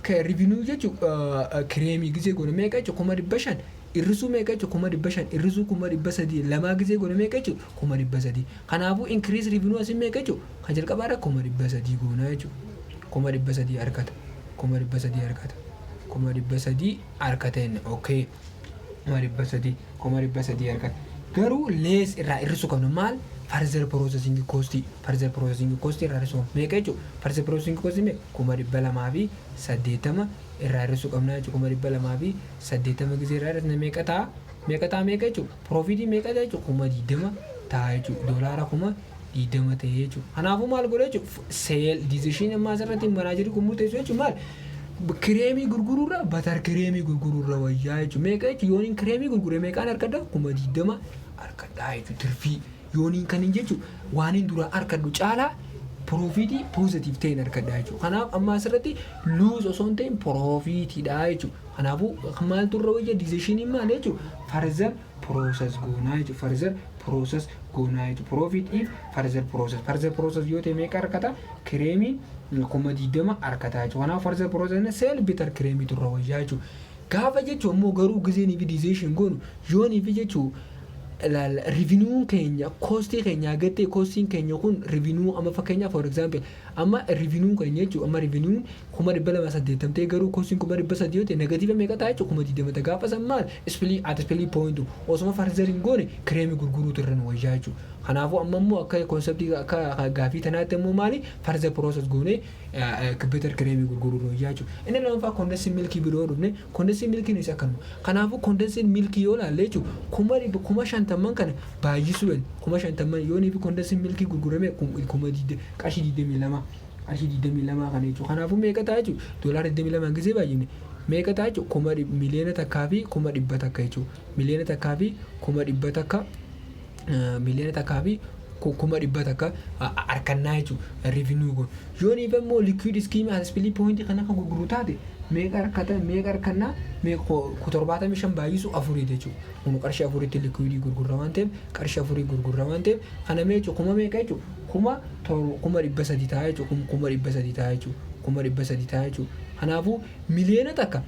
ka revenue jechuudha kireemii gisee goone meeqa jechuudha 500 irrisuu meeqa jechuudha 500 irrisuu 300 lamaa gisee goone meeqa jechuudha 300. Kanaafuu increase revenue asin meeqa jechuudha kan jalqabaadha 300 goona jechuudha. 300 harkata 300 harkata inni okay 300 harkata. Garuu lees irraa irrisuu qabna maal further processing cost irraa irrisuu meeqa jechuudha. Further processing cost meeqa 280 irraa irrisuu qabna jechuudha. 280 gisee irraa irrisne meeqa ta'a meeqa jechuudha. Profitii meeqa ta'a jechuudha 20 ta'a jechuudha. Doolaara 20 ta'e jechuudha. Kanaafuu maal godha jechuudha sale decision amma asirratti manaajerii kun murteessu jechuudha maal kireemii gurguruurra batar kireemii gurguruurra wayyaa jechuudha. Meeqa jechuudha yooniin kireemii gurgure meeqaan harkadha 20 harkadhaa jechuudha. Tirfii yooniin kanin jechuudha waan hin dura harkadhu caalaa profitii positive ta'een harkadhaa jechuudha. Kanaaf amma asirratti lose osoo hin ta'in profitiidha jechuudha. Kanaafuu maaltu irra wayya decisionii maal jechuudha further process goonaa jechuudha. Further process goonaa jechuudha. Profit if further process yoo ta'e meeqa harkata kireemii 20 harkataa jechuudha. Kanaaf further process sale bitter kireemii turra wayyaa jechuudha. Gaafa jechuudha immoo garuu giseenii fi decision goonu yoonii fi jechuudha revenue keenya costii keenya gattee costiin keenya kun revenue amma fakkeenyaaf for example amma revenue keenya jechuudha amma revenue 280 ta'e garuu costiin 300 yoo ta'e negative meeqa ta'a jechuudha 20 gaafa san maal split point osuma further hin goone kireemii gurguruutu irra nu wayyaa jechuudha. Kanaafuu amma immoo akka konseptii akka gaafii tanaatti immoo maali further process goone better kireemii gurguruu wayyaa jechuudha. Inni lammaffaa condensed milk biroo dhufne condensed milk ni isa kanuma. Kanaafuu condensed milk yoo laalle jechuudha 50 kana baay'isuu 50 yoonii fi condensed milk gurgurame qarshii 22 kana jechuudha. Kanaafuu meeqa ta'a jechuudha doolaara 22 gisee baay'ifne meeqa ta'a jechuudha miliyoona takkaa fi 100 takka jechuudha. Miliyoona takkaa fi 100 takka miliyoona takkaa fi kuma dhibba takka harkannaa jechuudha revenue kun. Yoo ni immoo liquid scheme as pilii point kana kan gurguru taate meeqa harkannaa meeqa 75 baay'isu 4 jechuudha. Kun qarshii 4tti liquid gurgurra waan ta'eef qarshii 4 gurgurra waan ta'eef kana meeqa kuma meeqa jechuudha. Kuma 300 ta'a jechuudha. Kuma 300 ta'a jechuudha. Kuma 300 ta'a jechuudha. Kanaafuu miliyoona takka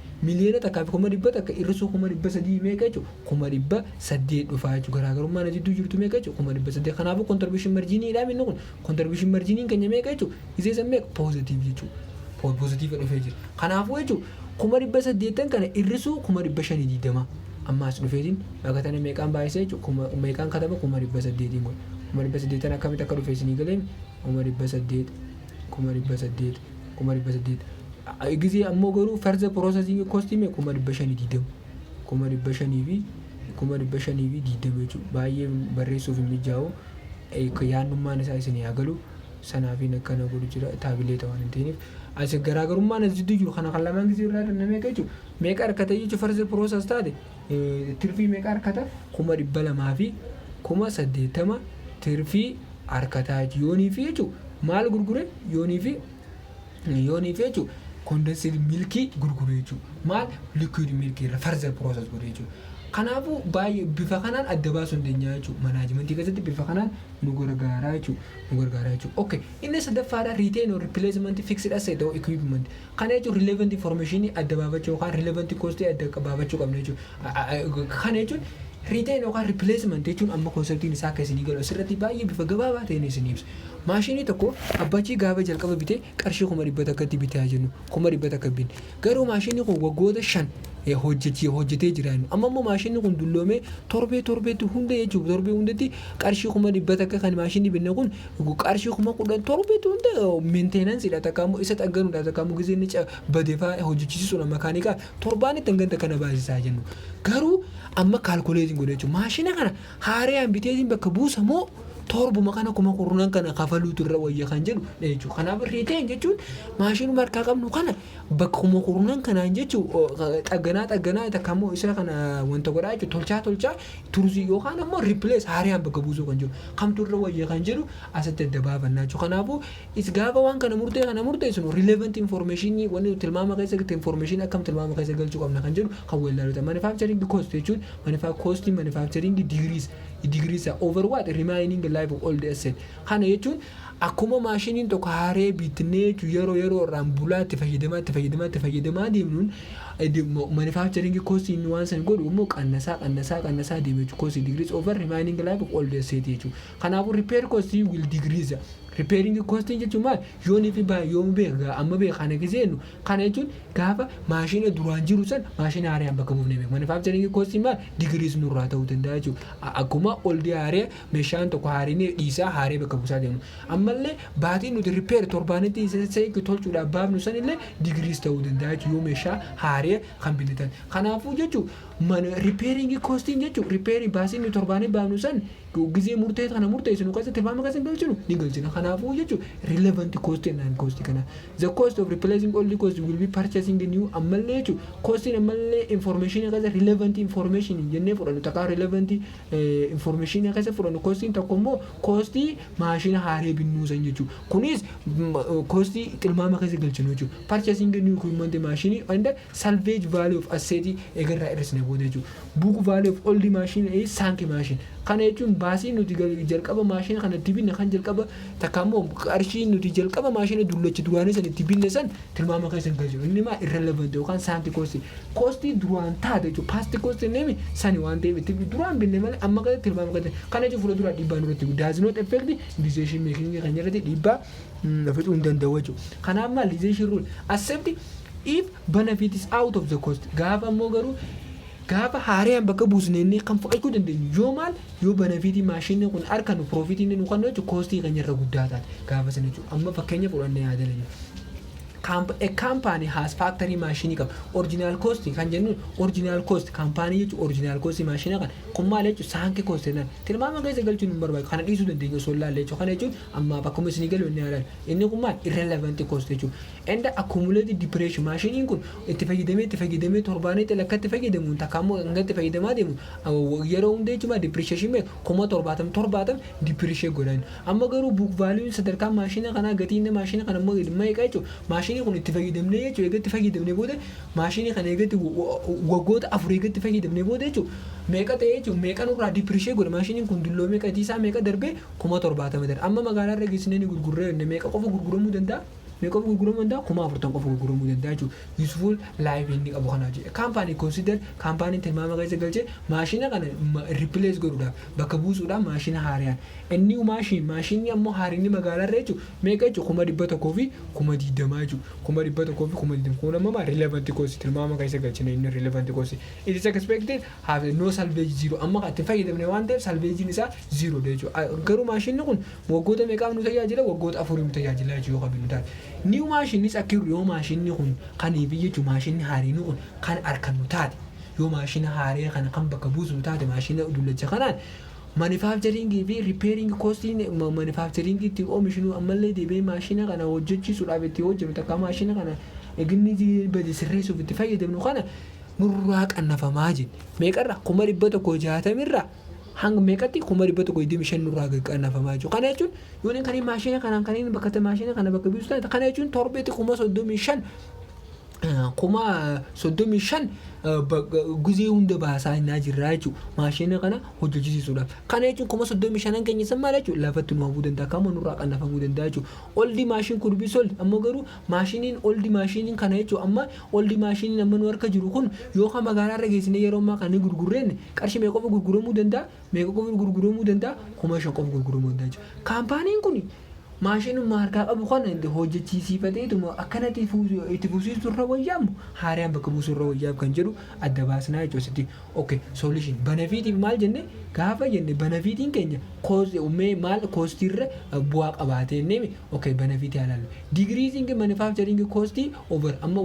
fi kuma 100 takka irrisuu kuma 300 meeqa jechuudha. Kuma 800 dhufaa jechuudha. Garaagarummaan jidduu jirtu meeqa jechuudha. Kuma 800. Kanaafuu contribution marginii dha minni kun. Contribution marginiin keenya meeqa jechuudha. Isee san meeqa positive jechuudha. Positive dhufee jira. Kanaafuu jechuudha kuma 800 kana irrisuu kuma 520 ammaas dhufeetiin bagatana meeqaan baay'isee jechuudha. Meeqaan kataba kuma 800 kun. Kuma 800 akkamitti akka dhufee isinii galee kuma 800 ጊዜ ammoo garuu further processing cost mee kuma 520 kuma 520 jechuudha. Baay'ee barreessuuf hin mijaa'u yaadummaan isaa isin yaagalu sanaafiin akkana godhu jira taabileeta waan hin ta'iniif as garaagarummaan as jidduu jiru kana kan lamaan gisee irraa danna meeqa jechuudha. Meeqa harkata jechuudha further process taate tirfii meeqa harkata kuma 200 fi kuma 80 tirfii harkataa yoonii fi jechuudha. Maal gurgure yoonii fi jechuudha. Condensed milkii gurguree jechuudha. Maal liquid milkii irra further process godhee jechuudha. Kanaafuu baay'ee bifa kanaan adda baasuu hin dandeenyaa jechuudha. Manaajimentii keessatti bifa kanaan nu gargaaraa jechuudha. Okay. Inni sadaffaadha retain or replacement fixed asset or equipment. Kana jechuun relevant information adda baafachuu yookaan relevant cost adda baafachuu qabna jechuudha. Kana jechuun retain yookaan replacement jechuun amma konseptiin isaa akka isinii galu asirratti baay'ee bifa gabaabaa ta'een isinii ibsa. Maashinii tokko abbachii gaafa jalqaba bitee qarshii 100 takkatti bitaa jennu 100 takka bin. Garuu maashinii kun waggoota 5 hojjetee jira. Amma immoo maashinii kun dulloomee torbeetti hunda jechuudha. Torbee hundatti qarshii 100 takka kan maashinii binne kun qarshii 10 torbeetti hunda maintenance dha takka immoo isa xagganuudha takka immoo gisee inni badeefaa hojjechiisuudha makaanika torbaanitti hanganta kana baasisaa jennu. Garuu amma calculating godhe jechuudha. Maashina kana haaree biteetiin bakka buusamoo torbuma kana kuma qurunan kana kafaluutu irra wayya kan jedhu jechuudha. Kanaaf retain jechuun maashinuma harkaa qabnu kana bakka kuma qurunan kanaan jechuudha xagganaa takkammoo isa kana wanta godhaa jechuudha tolchaa tursii yookaan ammoo replace haaree bakka buusuu kan jiru kamtu irra wayya kan jedhu asitti adda baafannaa jechuudha. Kanaafuu is gaafa waan kana murteessinu relevant information wanni tilmaama keessatti information akkam tilmaama keessa galchuu qabna kan jedhu kan walilaaludha. Manufacturing cost jechuun manufacturing degrees over what remaining life of all the asset. Kana jechuun akkuma maashiniin tokko haaree bitnee yeroo irraan bulaatti fayyadamaa deemnuun manufacturing cost inni waan san godhu immoo qannasaa deemee cost degrees over remaining life of all the asset jechuudha. Kanaafuu repair cost will decrease. Repairing cost jechuun maal yoonii fi yoom beeka amma beekana giseennu kana jechuun gaafa maashina duraan jiru san maashina haareen bakka buufnee beeku. Manufacturing cost maal degrees nurraa ta'uu danda'a jechuudha. Akkuma oldii haaree meeshaan tokko haaree dhiisaa haaree bakka buusaa deemnu. Ammallee baatiin nuti repair torbaanitti isa tolchuudhaaf baafnu san illee degrees ta'uu danda'a jechuudha yoo meeshaa haaree kan bitan. Kanaafuu jechuudha repairing cost jechuudha repairing baasiin nuti torbaanii baafnu san gisee murtee kana murteessinu keessatti tilmaama keessa galchinu ni galchina. Kanaafuu jechuudha relevant cost and cost kana the cost of replacing all the cost will be purchasing the new ammallee jechuudha cost ammallee information keessa relevant information jennee fudhannu takka relevant information keessa fudhannu cost tokko immoo cost maashina haaree binnuu san jechuudha. Kunis cost tilmaama keessa galchinu jechuudha. Purchasing the new equipment machine and the salvage value of asset egarraa irrisne booda jechuudha. Book value of all the machine is sunk machine. Kana jechuun baasii nuti jalqaba maashina kana dibinne kan jalqaba takkammoo qarshii nuti jalqaba maashina dullachi duraanii san itti binne san tilmaama keessa galchinu. Inni maa irrelevant yookaan saanti cost duraan taate jechuudha. Past cost neemi sani waan ta'eef itti duraan binne malee amma kana tilmaama keessa kana jechuun fuula duraa dhiibbaa nurratti does not affect decision making kan jedhati dhiibbaa fixuu hin danda'u jechuudha. Kanaaf maal decision rule accept if benefit is out of the cost. Gaafa ammoo garuu gaafa haareen bakka buusnee kan fudhachuu dandeenyu yoo maal yoo benefitii maashinni kun arganu profitiin nu kan jechuudha kostii kan irra guddaa taate gaafa sana jechuudha. Amma fakkeenya fudhannee yaadala jechuudha. a company has factory maashinii qaba. Original cost kan jennuun original cost kaampaanii jechuun original cost maashina kan kun maal jechuun saanqii cost jennan tilmaama keessa galchuun hin barbaachisu kana dhiisuu dandeenya osoo ilaalle jechuun kana jechuun amma bakkuma isinii galu inni ilaalu inni kun maal irrelevant cost jechuudha. And accumulated depreciation maashiniin kun itti fayyadamee torbaanetti lakkatti fayyadamuun takkaammoo hanga itti fayyadamaa deemu yeroo hunda jechuudha depreciation mee 70 depreciate godhan amma garuu book value sadarkaa maashina kanaa gatiin maashina kana immoo meeqa jechuudha maashinii kun itti fayyadamnee jechuudha eegatti fayyadamnee booda maashinii kana eegatti waggoota 4 eegatti fayyadamnee booda jechuudha meeqa ta'ee jechuudha meeqa nurraa depreciate godha maashiniin kun dulloo meeqa isaa meeqa darbee 70 darbe amma magaalaa irra geessinee ni gurgurree meeqa qofa gurguramuu danda'a. Make up gurguramu danda'a 40,000 qofa gurguramuu danda'a jechuudha. Useful life inni qabu kana jechuudha. Company consider company tilmaama keessa galchee maashina kana replace godhuudhaaf bakka buusuudhaaf maashina haaraan. Inni maashinni ammoo haarinni magaalaa irra jechuudha. Meeqa jechuudha 100,000 fi 20,000 jechuudha. 100,000 fi 20,000 kun ammoo relevant cost tilmaama keessa galchine inni relevant cost. It is expected have no salvage zero. Amma kan itti fayyadamne waan ta'eef salvage isaa zero jechuudha. Garuu maashinni kun waggoota meeqaaf nu tajaajila waggoota 4 nu tajaajila jechuudha qabnu taate. New machine is akkiru yoo maashinni kun kan ifi jechuun maashinni haariin kun kan arkannu taate yoo maashina haaree kana kan bakka buusu taate maashina dullacha kanaan manufacturing fi repairing costing manufacturing itti oomishnu ammallee deebee maashina kana hojjechiisuudhaaf itti hojjennu takka maashina kana eginni badi sirreessuuf itti fayyadamnu kana nurraa qannafamaa jira meeqarra 160 irraa hang meeqatti 125 nurraa qannafamaa jiru kana jechuun yoo kan maashina kanaan kan bakka maashina kana bakka buusu taate kana jechuun torbeetti 35 35 guzee hunda baasaa hin jirra jechuudha maashina kana hojjechiisuudhaaf kana jechuun 35 keenya san maal jechuudha lafatti nu hafuu danda'a kama nurraa qannafamuu danda'a jechuudha oldi maashin kurbii sol amma garuu maashiniin oldi maashiniin kana jechuudha amma oldi maashiniin amma nu harka jiru kun yoo kan magaalaa irra geessine yeroo ammaa kan gurgurreen qarshii meeqa qofa gurguramuu danda'a 5,000 qofa gurguramuu danda'a jechuudha kaampaaniin kun maashin markaa qabu kana hojjechiisiifateetuma akkanatti itti fuusisu irra wayyamu haaraan bakka buusu irra wayyaaf kan jedhu adda baasnaa jechuudha. Okay, solution benefit maal jenne gaafa jenne benefitiin keenya maal cost irra bu'aa qabaatee nemi okay benefit yaalaallu decreasing manufacturing cost over amma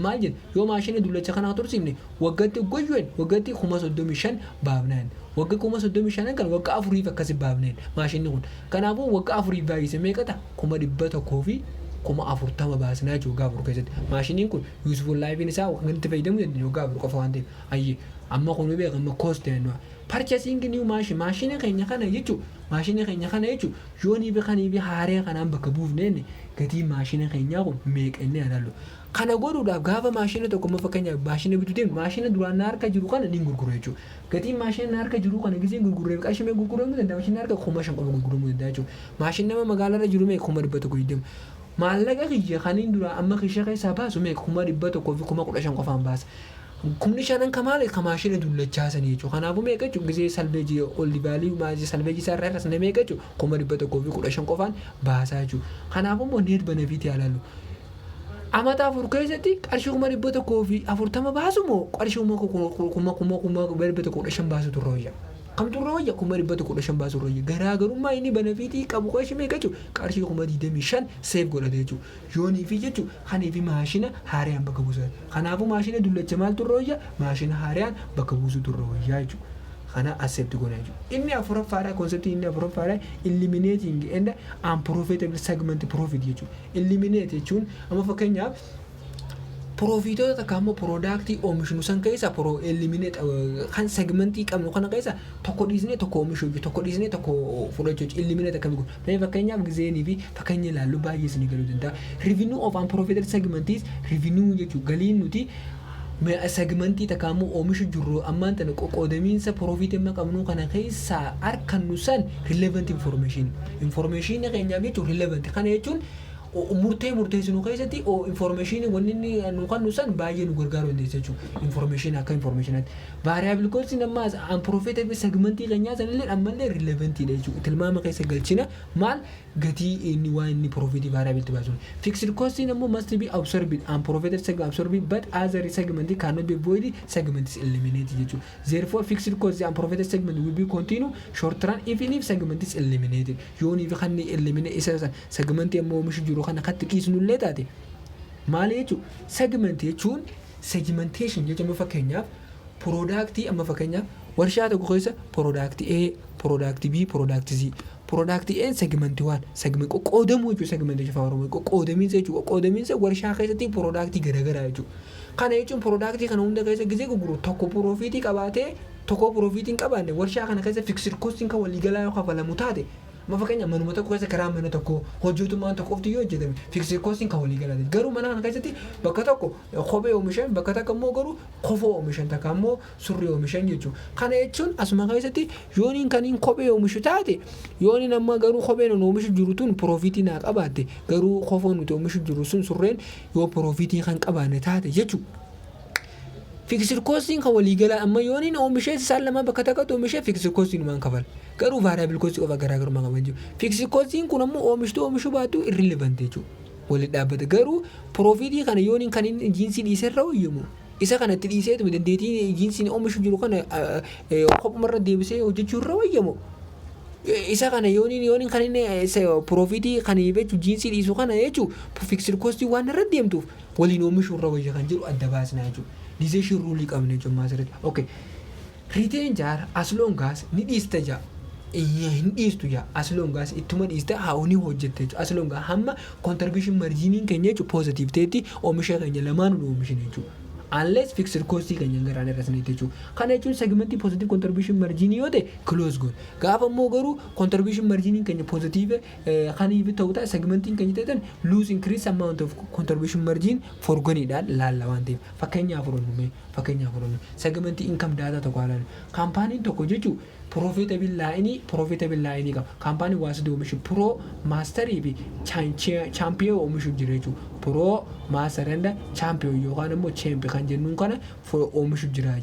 maal jenne yoo maashina dullacha kana tursiifne waggaatti goyyeen waggaatti 35 baafnaan wagga 35 kan wagga 4 akkasi baafneen maashinni kun kanaafuu wagga 4 baay'ise meeqata 100 fi 40 baasnaa jechuudha gaafur keessatti maashiniin kun useful life isaa kan itti fayyadamu dandeenyu gaafur qofa waan ta'eef ayyee amma kun beeka amma cost jennu purchasing new machine keenya kana jechuudha maashina keenya kana jechuudha yoonii fi kanii fi haaree kanaan bakka buufneen gatii maashina keenyaa kun meeqannee ilaallu kana godhuudhaaf gaafa maashina tokko fakkeenyaaf maashina bituutiin maashina duraan harka jiru kana ni gurguru jechuudha gatiin maashina harka jiru kana giseen gurguree qarshii gurguramuu danda'a maashina harka 5,000 qofa gurguramuu danda'a jechuudha maashina nama magaalaa irra jiru meeqa 100 maallaqa kiyya kaniin dura amma kishee keessaa baasu meeqa 100 fi 15,000 qofaan baasa kumni shanan kamaale kamaashina dullachaasanii jechuudha kanaafuu meeqa jechuudha gisee salveejii oldi baalii maasii salveejii isaa irraa kasne meeqa jechuudha 100 fi 15,000 qofaan baasaa jechuudha kanaafuu immoo neet benefit yaalaallu amata afur keessatti qarshii 100 fi 40 baasu moo qarshii 1,000 baasu turrooyya kam turrooyya 100 baasu turrooyya garaagarummaa inni benefitii qabu qarshii meeqa jechuudha qarshii 25 save godhate jechuudha yoonii fi jechuudha kanii fi maashina haariyaan bakka buusa kanaafuu maashina dullacha maal turrooyya maashina haariyaan bakka buusu turrooyya jechuudha kana accept goona jechuudha inni afuraffaadha concept inni afuraffaadha eliminating and unprofitable segment profit jechuudha eliminate jechuun amma fakkeenyaaf profitoota takkaammoo product oomishnu san keessa eliminate kan segmentii qabnu kana keessa tokko dhiisnee tokko oomishuu tokko dhiisnee tokko fudhachuu eliminate akkami kun fakkeenyaaf gizeenii fi fakkeenya ilaallu baay'ee isin galuu danda'a revenue of unprofitable segment is revenue jechuudha galiin nuti segmentii takkaammoo oomishu jirru ammaan tana qoqqoodamiinsa profit amma qabnu kana keessa arkannu san relevant information keenyaaf jechuun relevant kana jechuun murteessinu keessatti information wanni nu kan nu san baay'ee nu gargaaru dandeessa jechuudha information akka informationatti variable cost namma unprofitable segmentii keenyaa sanillee ammallee relevant dha jechuudha tilmaama keessa galchina maal gatii inni waan inni profit variable baasun fixed cost nammo must be absorbed unprofitable segment absorbed but other segment cannot be avoided segment is eliminated jechuudha therefore fixed cost unprofitable segment will be continue short run even if segment is eliminated yooni fi kan eliminate isa segment ammo oomishu jiru kana katti qiisnullee taate Maali jechuun segment jechuun segmentation jechuun fakkeenyaaf product amma fakkeenyaaf warshaa tokko keessa product A, product B, product C. Product A segment 1 segment qoqqoodamu jechuun segment jechuun Oromoo qoqqoodamiinsa jechuun qoqqoodamiinsa warshaa keessatti product garaagaraa jechuudha. Kana jechuun product kana hunda keessa gisee gurguru tokko profitii qabaatee tokko profitiin qabaanne warshaa kana keessa fixed cost kan waliigalaa yoo kafalamu taate ma fakkeenya manuma tokko keessa karaa mana tokko hojjetumaan tokkoofti yoo hojjetame fixed cost kan waliigalaati. Garuu mana kana keessatti bakka tokko kophee oomishan bakka takka immoo garuu kofoo oomishan takka immoo surrii oomishan jechuudha. Kana jechuun asuma keessatti yooniin kaniin kophee oomishu taate yooniin amma garuu kopheen oomishu jiru tun profitii naa qabaatte garuu kofoon nuti oomishu jiru sun surreen yoo profitii kan qabaanne taate jechuudha. Fixed cost kan waliigalaa amma yooniin oomishee isaan lama bakka takkatti oomishee fixed cost numaan kafala. Garuu variable cost qofa garaagarummaa qaban jiru. Fixed cost kun ammoo oomishtuu baatu irrelevant jechuudha. Walitti dhaabbata garuu profitii kana yooniin kan jiinsii dhiiserra wayyamu. Isa kanatti dhiiseetu dandeettii jiinsiin oomishu jiru kana kophumarra deebisee hojjechuu irra wayyamu. Isa kana yooniin kan inni profitii kan jechu jiinsii dhiisu kana jechu fixed cost waan irra deemtuuf waliin oomishuu irra wayya kan jiru adda baasnaa jechuudha. Decision rule qabne jechuun maasirratti. Okay. Retain jar as long as ni dhiista jaa. Hin dhiistu jaa as long as ittuma dhiista haa'uni hojjette jechuudha. As long as hamma contribution marginiin keenya jechuudha positive ta'etti oomisha keenya lamaan nu oomishine jechuudha. Unless fixed cost keenya garaan irra sanatti jechuudha. Kana jechuun segmentii positive contribution margin yoo ta'e close goon. Gaafa immoo garuu contribution margin keenya positive kaniif ta'u ta'a segmentiin keenya ta'an lose increase amount of contribution margin forgoniidhaan laalla waan ta'eef. Fakkeenyaaf furannu segmentii income data tokko haalaan kaampaaniin tokko jechuun profitable line qaba. Kaampaanii waasa oomishu pro masterii fi champion oomishu jira jechuudha. Pro master and champion yookaan immoo champion kan jennuun kana oomishu jira.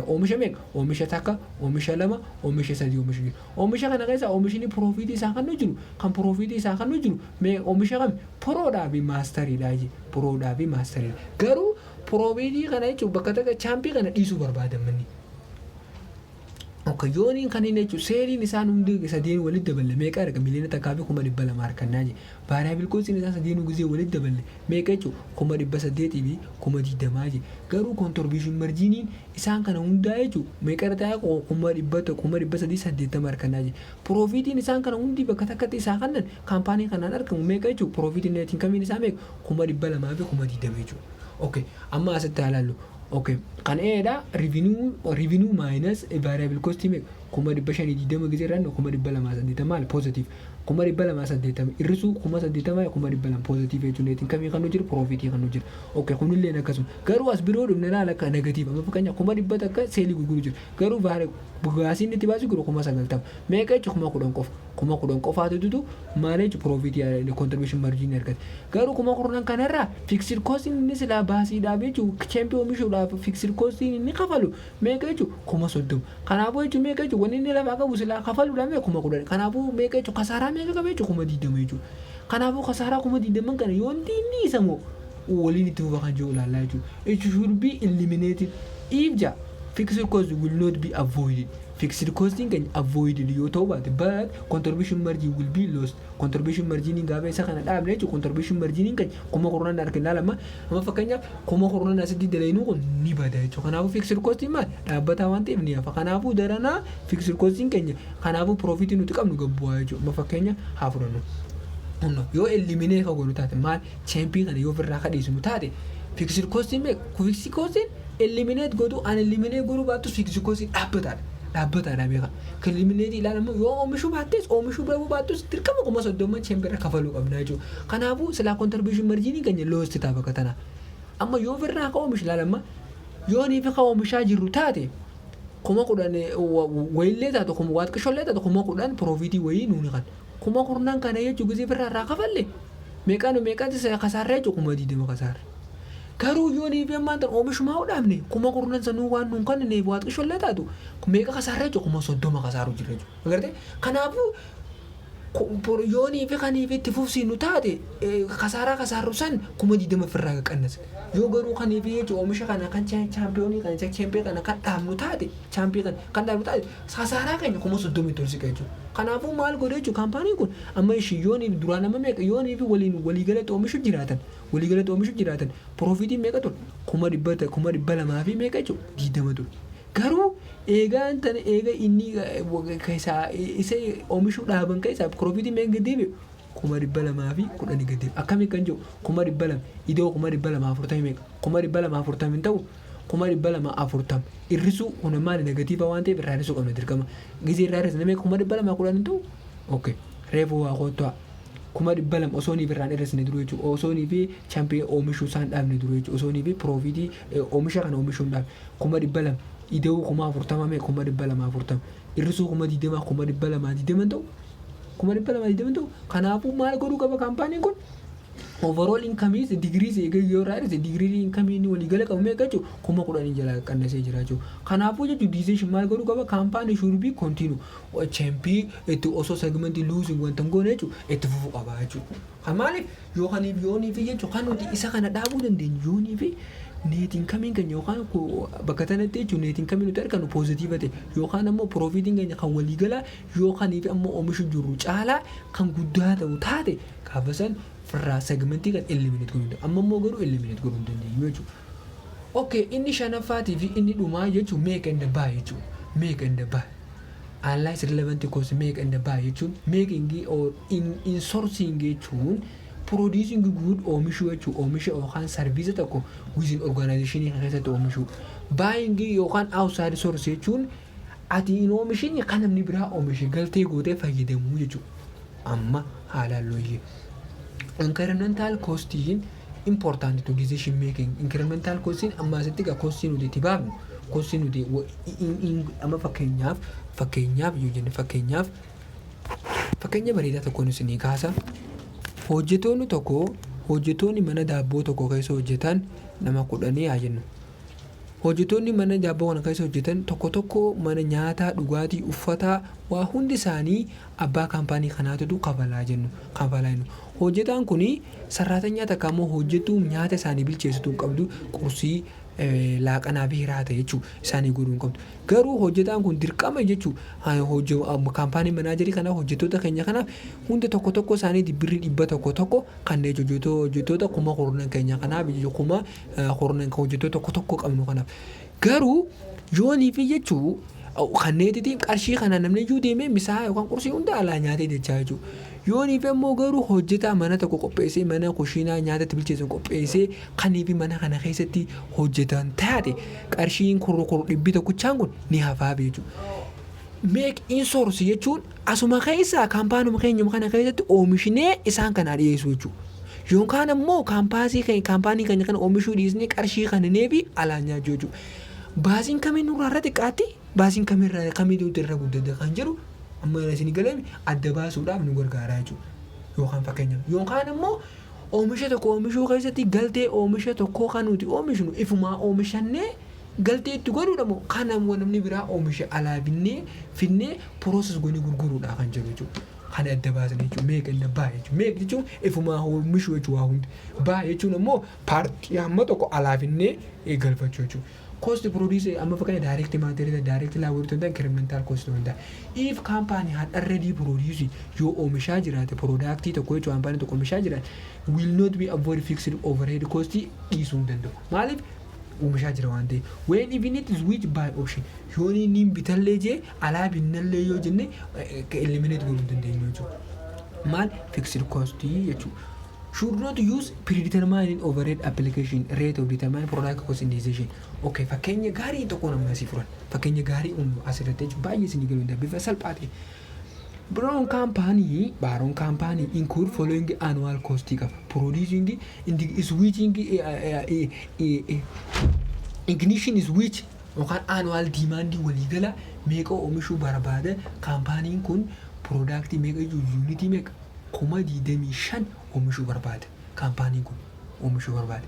Oomisha meeqa? Oomisha takka, oomisha lama, oomisha sadii oomishu jira. Oomisha kana keessa oomishni profitii isaa kan jiru kan profitii isaa kan jiru oomisha kam proodhaa fi masteriidha jechuudha. Garuu profitii kana jechuun bakka takka champion kana dhiisuu barbaadan manni. Okay, yooniin kan inni jechuun seeriin isaan hundi sadeen walitti daballe meeqa arga miliyoona takkaa fi 200 harkannaa je variable cost isaan sadeen gisee walitti daballe meeqa jechuun 800 fi 20 je garuu contribution marginiin isaan kana hundaa jechuun meeqa ta'e 380 harkannaa je profitiin isaan kana hundi bakka takkatti isaa kannan kaampaanii kanaan argamu meeqa jechuun profitiin net income isaa meeqa 200 fi 20 jechuudha. Okay, amma asitti ilaallu. Okay, kan eeda revenue minus variable cost me 520 gisee ranno 280 maal positive 280 irrisu 280 positive jechuun net income kan jiru profit kan jiru. Okay, kunillee akkasuma garuu as biroo dhumne laala akka negative amma fakkaanya 200 akka seelii gurguru jiru garuu gaasiin itti baasu jiru 90 meeqa jechuun 10 qofaatu dudu maaleechu profit contribution margin argate garuu 10 kanarraa fixed cost inni sila baasiidhaaf jechuun champion oomishuudhaaf fixed cost inni kafalu meeqa jechuun 30 kanaafuu jechuun meeqa jechuun wanni inni lafa qabu sila kafaluudhaaf 10 kanaafuu meeqa jechuun kasaaraa meeqa qaba jechuun 20 jechuun kanaafuu kasaaraa 20 kana yoo inni isamoo waliin itti fufa kan jiru ilaalaa jechuudha. It should be eliminated if fixed cost will not be avoided. Fixed costing can avoided yoo ta'u baate but contribution margin will be lost. Contribution margin gaafa isa kana dhaabne jechuudha. Contribution margin kan kuma korona arkin laalama amma fakkeenyaaf kuma korona asitti dalaynuu kun ni bada jechuudha. Kanaafuu fixed costing maal dhaabbataa waan ta'eef ni hafa. Kanaafuu daranaa fixed costing keenya kanaafuu profit nuti qabnu gabbu'aa jechuudha. Amma fakkeenya haa fudhannu. Yoo eliminate ka godhu taate maal champion kana yoo ofirraa kadhiisnu taate fixed costing fixed costing eliminate godhu an eliminate godhu baattus fixed costing dhaabbataadha beeka. Kan eliminate ilaalamu yoo oomishuu baattus dirqama 30 champion kafaluu qabna jechuudha. Kanaafuu silaa contribution margin keenya lost ta'a bakka tana. Amma yoo ofirraa ka oomish ilaalama yoo niifi ka oomishaa jirru taate kuma kudhan wayillee taatu kuma waat qishollee taatu kuma kudhan profitii wayii nuuni kan. Kuma kurnan kana jechuun gisee birraa kafalle meeqaan isa kasaarraa jechuun 20 kasaarra. Garuu yoo ni beeman tan oomishumaa udhaamne kuma kurnan sanuu waan nuun kan ne waat qishollee taatu meeqa kasaarraa jechuun 30 kasaaru jira jechuudha. Agartee kanaafuu yoonii fi kanii fi itti fufsiinu taate kasaaraa kasaarru san 20,000 ofirraa qannas. Yoo garuu kanii fi jechuun oomisha kana kan chaampiyoonii kana chaampiyoon kana kan dhaabnu taate chaampiyoon kan dhaabnu taate kasaaraa keenya 30,000 tolsi jechuudha. Kanaafuu maal godhe jechuudha kaampaaniin kun amma ishii yoonii duraan nama meeqa yoonii fi waliigalatti oomishu jiraatan piroofitiin meeqa ture 100,200 fi meeqa jechuudha 20 ture. Garuu eegaa inni keessaa isa oomishuu dhaaban keessaa piroofitiin meeqa gaddeebi'u 200,000 fi 10 gaddeebi'u. Akkamiin kan jiru 200,000 idoo 240 meeqa 240 ta'u 240 irrisuu kun maali negatiiva waan ta'eef irraa hir'isuu qabna dirqama. Gizee irraa hir'isna meeqa 210 ta'u okay reefuu waa qoottaa 200,000 osoonii birraan hir'isne duru jechuudha. Osoonii fi chaampiyoon oomishuu isaan dhaabne duru jechuudha. Osoonii fi piroofitii oomisha kana oomishuun dhaabne 200,000 ida'uu 40 meeqa 240 irrisuu 220 ta'u 220 ta'u. Kanaafuu maal godhuu qaba kaampaaniin kun overall income is degrees yoo raadise degree income inni waliigala qabu meeqa jechuudha 10,000 jala qannasee jira jechuudha. Kanaafuu jechuudha decision maal godhuu qaba kaampaanii should be continue champion itti osoo segment losing wanta goone jechuudha itti fufuu qaba jechuudha. Maaliif yookaan yoonii fi jechuudha kan nuti isa kana dhaabuu dandeenyu yoonii fi neetiin kamiin keenya yookaan bakka kanatti jechuun neetiin kamiin nuti arginu poozitiiva ta'e yookaan ammoo piroofitiin keenya kan waliigalaa yookaan ammoo oomishu jiru caalaa kan guddaa ta'u taate gaafa san firraa segmentii kan eliminate godhuu dandeenya. Amma immoo garuu eliminate godhuu dandeenyu jechuudha. Okay, inni shanaffaatii fi inni dhumaa jechuun make and buy jechuudha. Make and buy. Analyze relevant cost make and buy jechuun making or in sourcing jechuun producing good oomishuu jechuudha. Oomisha yookaan service tokko within organization keessatti oomishuu. Buying yookaan outside source jechuun ati in oomishin kan namni biraa oomishe galtee gootee fayyadamuu jechuudha. Amma haalaan looyyee. Incremental costing important to decision making. Incremental costing amma asitti gaa costing nuti itti baafnu costing nuti amma fakkeenyaaf yoo jenne fakkeenya bareedaa tokko nuti ni kaasa. Hojjettoonni mana daabboo tokko keessa hojjetan nama 10 haa jennu. Hojjettoonni mana daabboo kana keessa hojjetan tokko mana nyaataa dhugaatii uffataa waa hundi isaanii abbaa kaampaanii kanaatu kafalaa jennu. Hojjetaan kuni sararaatanya takka immoo hojjetuu nyaata isaanii bilcheessituu qabdu qursii laaqanaa fi hiraata jechuudha isaanii godhuu qabdu. Garuu hojjetaan kun dirqama jechuudha kaampaanii manaajarii kana hojjettoota keenya kanaaf hundi tokko isaanii birrii 100 kanneen hojjettoota 10,000 keenya kanaaf 10,000 hojjettoota tokko qabnu kanaaf. Garuu yoonii fi jechuudha kanneetitiin qarshii kana namni iyyuu deemee misaa yookaan qursii hunda alaa nyaatee jechaa jechuudha. Yoonii fi immoo garuu hojjetaa mana tokko qopheessee mana kushiinaa nyaatatti bilcheessan qopheessee kanii fi mana kana keessatti hojjetan taate qarshiin kurru 100 kun ni hafaaf jechuudha. Make in source jechuun asuma keessaa kaampaanuma keenya kana keessatti oomishnee isaan kana dhiyeessuu jechuudha. Yookaan ammoo kaampaanii keenya kana oomishuu dhiisnee qarshii kanneen fi alaa nyaachuu jechuudha. Baasiin kamiin nurraa xiqqaatti baasiin kamiin irra guddata kan jiru amma isin galame adda baasuudhaaf nu gargaaraa jechuudha. Yookaan fakkeenyaaf yookaan ammoo oomisha tokko oomishuu keessatti galtee oomisha tokko kan nuti oomishnu ifumaa oomishannee galtee itti godhuudhamoo kan namni biraa oomisha alaa finnee process goonee gurguruudhaa kan jiru jechuudha. Kan adda baasan jechuudha meeqa inni baa jechuudha. Meeqa jechuun ifumaa oomishuu jechuudha hundi. Baa jechuun ammoo paartii hamma tokko alaa finnee galfachuu jechuudha. Cost produce amma fakkaata direct material direct labor to the incremental cost on that. If company had already produced your oomishaa jiraate product tokko jechuudha kaampaanii tokko oomishaa jiraate will not be avoid fixed overhead cost dhiisuu danda'u. Maaliif oomishaa jira waan ta'eef when even it is which buy option yooni niin bitallee jee alaa binnallee yoo jenne eliminate godhuu dandeenyu jechuudha. Maal fixed cost jechuudha. Should not use predetermined overhead application rate of determined product cost indexation. Okay, fakkeenya gaarii tokko nama asii furan. Fakkeenya gaarii asirratti jechuun baay'ee isin galuu danda'a bifa salphaati. Baron company include following annual cost qaba. Producing switching ignition is which yookaan annual demand waliigala meeqa oomishuu barbaada kaampaaniin kun product meeqa unity meeqa 25 oomishuu barbaada kaampaaniin kun oomishuu barbaada.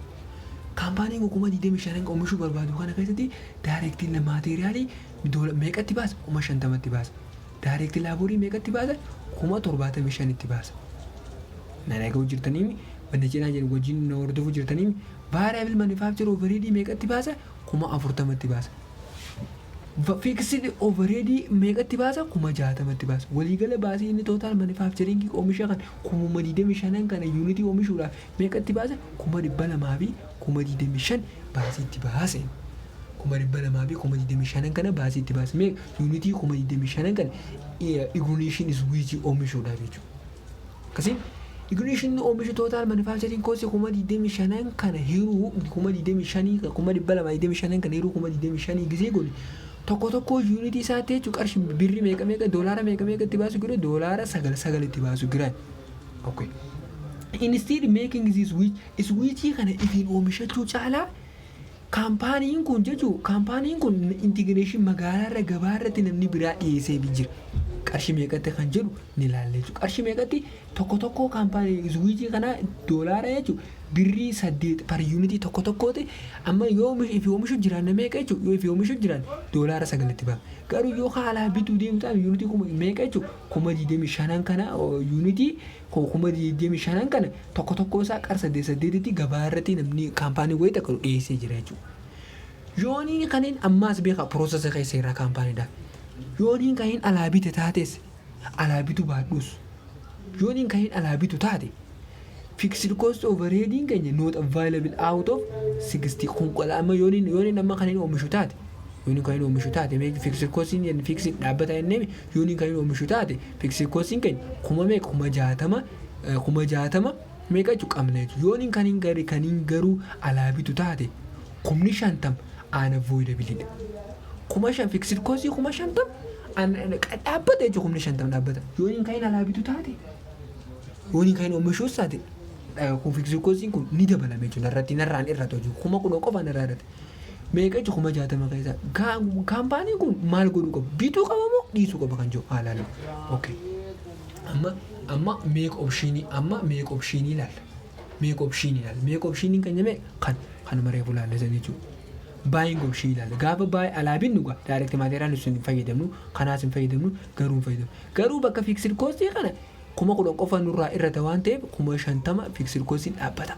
Kaampaaniin kun 25 oomishuu barbaadu kana keessatti directly materiaalii meeqatti baasa 50tti baasa. direct laborii meeqatti baasa 75,000 itti baasa. Nanaga hojjetanii banda cinaa jedhu wajjin na hordofu jirtanii variable manufacture overhead meeqatti baasa 40,000 itti baasa. Fixed overhead meeqatti baasa 60,000 itti baasa. Waliigala baasii inni total manufacturing oomisha kan 25,000 kana unit oomishuudhaaf meeqatti baasa 225 baasii itti baasa. 225 kana baasii itti baasa. Meeqa unit 25 kana ignition switch oomishuudhaaf jechuudha. Akkasiin ignition oomisha total manufacturing cost 25 kana hiruu 25 225 kana hiruu 25 gisee godhe tokko unit isaatti jechuudha qarshii birrii meeqa doolaara meeqa itti baasu gire doolaara 9 itti baasu gira. Okay. Instead making this switch kana ifiin oomishachuu caalaa kaampaaniin kun integration magaalaarra gabaarratti namni biraa dhiyeessee jira. Qarshii meeqatti kan jedhu ni ilaalle jechuudha. Qarshii meeqatti tokko kaampaanii switch kana doolaara jechuudha birrii 8 per unit tokkotti amma yoo oomishu jiran meeqa jechuudha yoo oomishu jiran doolaara 9 itti ba'a. Garuu yoo haala bituu deemtaan unit meeqa jechuudha 25 kana unit 25 kana tokko isaa qarsa 8 gabaarratti namni kaampaanii wayii takka dhiyeessee jira jechuudha. Yooniin kanneen ammaas beeka process keessa irraa kaampaaniidha. Yooniin kanneen alaabite taates alaabitu baadhus yooniin kanneen alaabitu taate fixed cost overheading keenya not available out of 60 kunqala amma yooniin amma kanneen oomishu taate meeqa fixed cost in fixed dhaabbata ennemi yooniin kanneen oomishu taate fixed cost keenya 60 meeqa jechuudha qabna jechuudha. Yooniin kanneen garuu alaabitu taate 50 unavoidable. 50 fixed cost 50 dhaabbata jechuudha 50 dhaabbata. Yooniin kanneen alaabitu taate yooniin kanneen oomishuus taate fixed cost kun ni dabalame jechuudha. Narraan irratti hojii 10,000 qofa narraa irratti meeqa jechuudha 60 keessa kaampaaniin kun maal godhuu qaba bituu qaba moo dhiisuu qaba kan jiru haalaan. Okay. Amma make optionii ilaalla. Make optionii kan jedhame kan mareefu ilaallesan jechuudha. Buying option ilaalla. Gaafa baay'ee alaabiin dhugaa direct material sun hin fayyadamnu kanaas hin fayyadamnu garuu bakka fixed cost kana 10,000 qofa nurraa irratti waan ta'eef 50,000 fixed cost dhaabbata.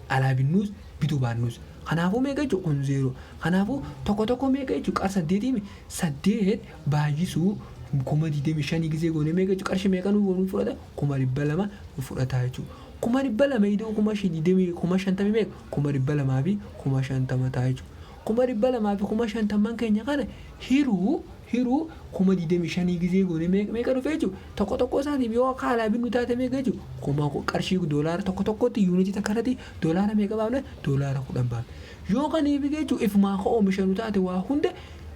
Alaabiin nuus bituu baannus. Kanaafuu meeqa jechuudha kun 0. Kanaafuu tokko meeqa jechuudha qarsa 8 baay'isuu 25 gisee goone meeqa jechuudha qarshii meeqa nu fudhata 200 nu fudhata jechuudha. 200 idoo 50 meeqa 200 fi 50 ta'a jechuudha. 200 fi 50 keenya kana hiruu 25 gisee goone meeqa dhufee jechuudha. Tokko isaatiif yoo akka alaabiin nu taate meeqa jechuudha qarshii doolaara tokkotti unit takkarratti doolaara meeqa baafna doolaara 10 baafna. Yoo kan eebiga jechuudha ifumaa oomisha nu taate waa hunda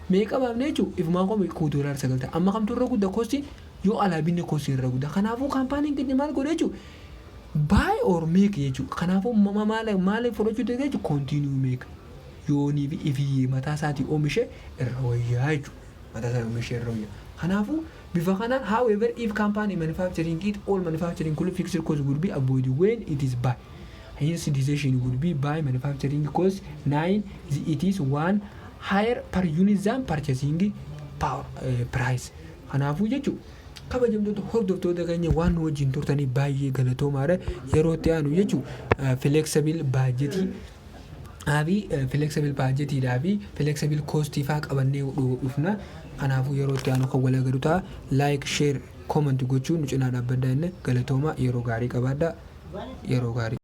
meeqa baafna jechuudha ifumaa doolaara 9 ta'a. Amma kamtu irra guddaa koostiin yoo alaabiin koostiin irra guddaa. Kanaafuu kaampaaniin keenya maal godhe jechuudha buy or make jechuudha. Kanaafuu maal fudhachuu danda'e jechuudha continue make. Yoonii fi ifi mataa isaatii oomishe irra wayyaa jechuudha. Kanaafuu bifa kanaan however if company manufacturing it all manufacturing cost fixed cost would be avoided when it is buy. Hence decision would be buy manufacturing cost 9 it is 1 higher per unit than purchasing power price. Kanaafuu jechuudha kabajamtoota hordoftoota keenya waan wajjin turtanii baay'ee galatoomaadha. Yeroo itti aanu jechuudha flexible budgetii flexible budgetiidhaa fi flexible cost faa qabannee dhufna. Kanaafuu yeroo itti aanu kan wal agarru ta'a. Like, share, comment gochuun nu cinaa dhaabbadhaa inni galatooma yeroo gaarii qabaadhaa. Yeroo gaarii.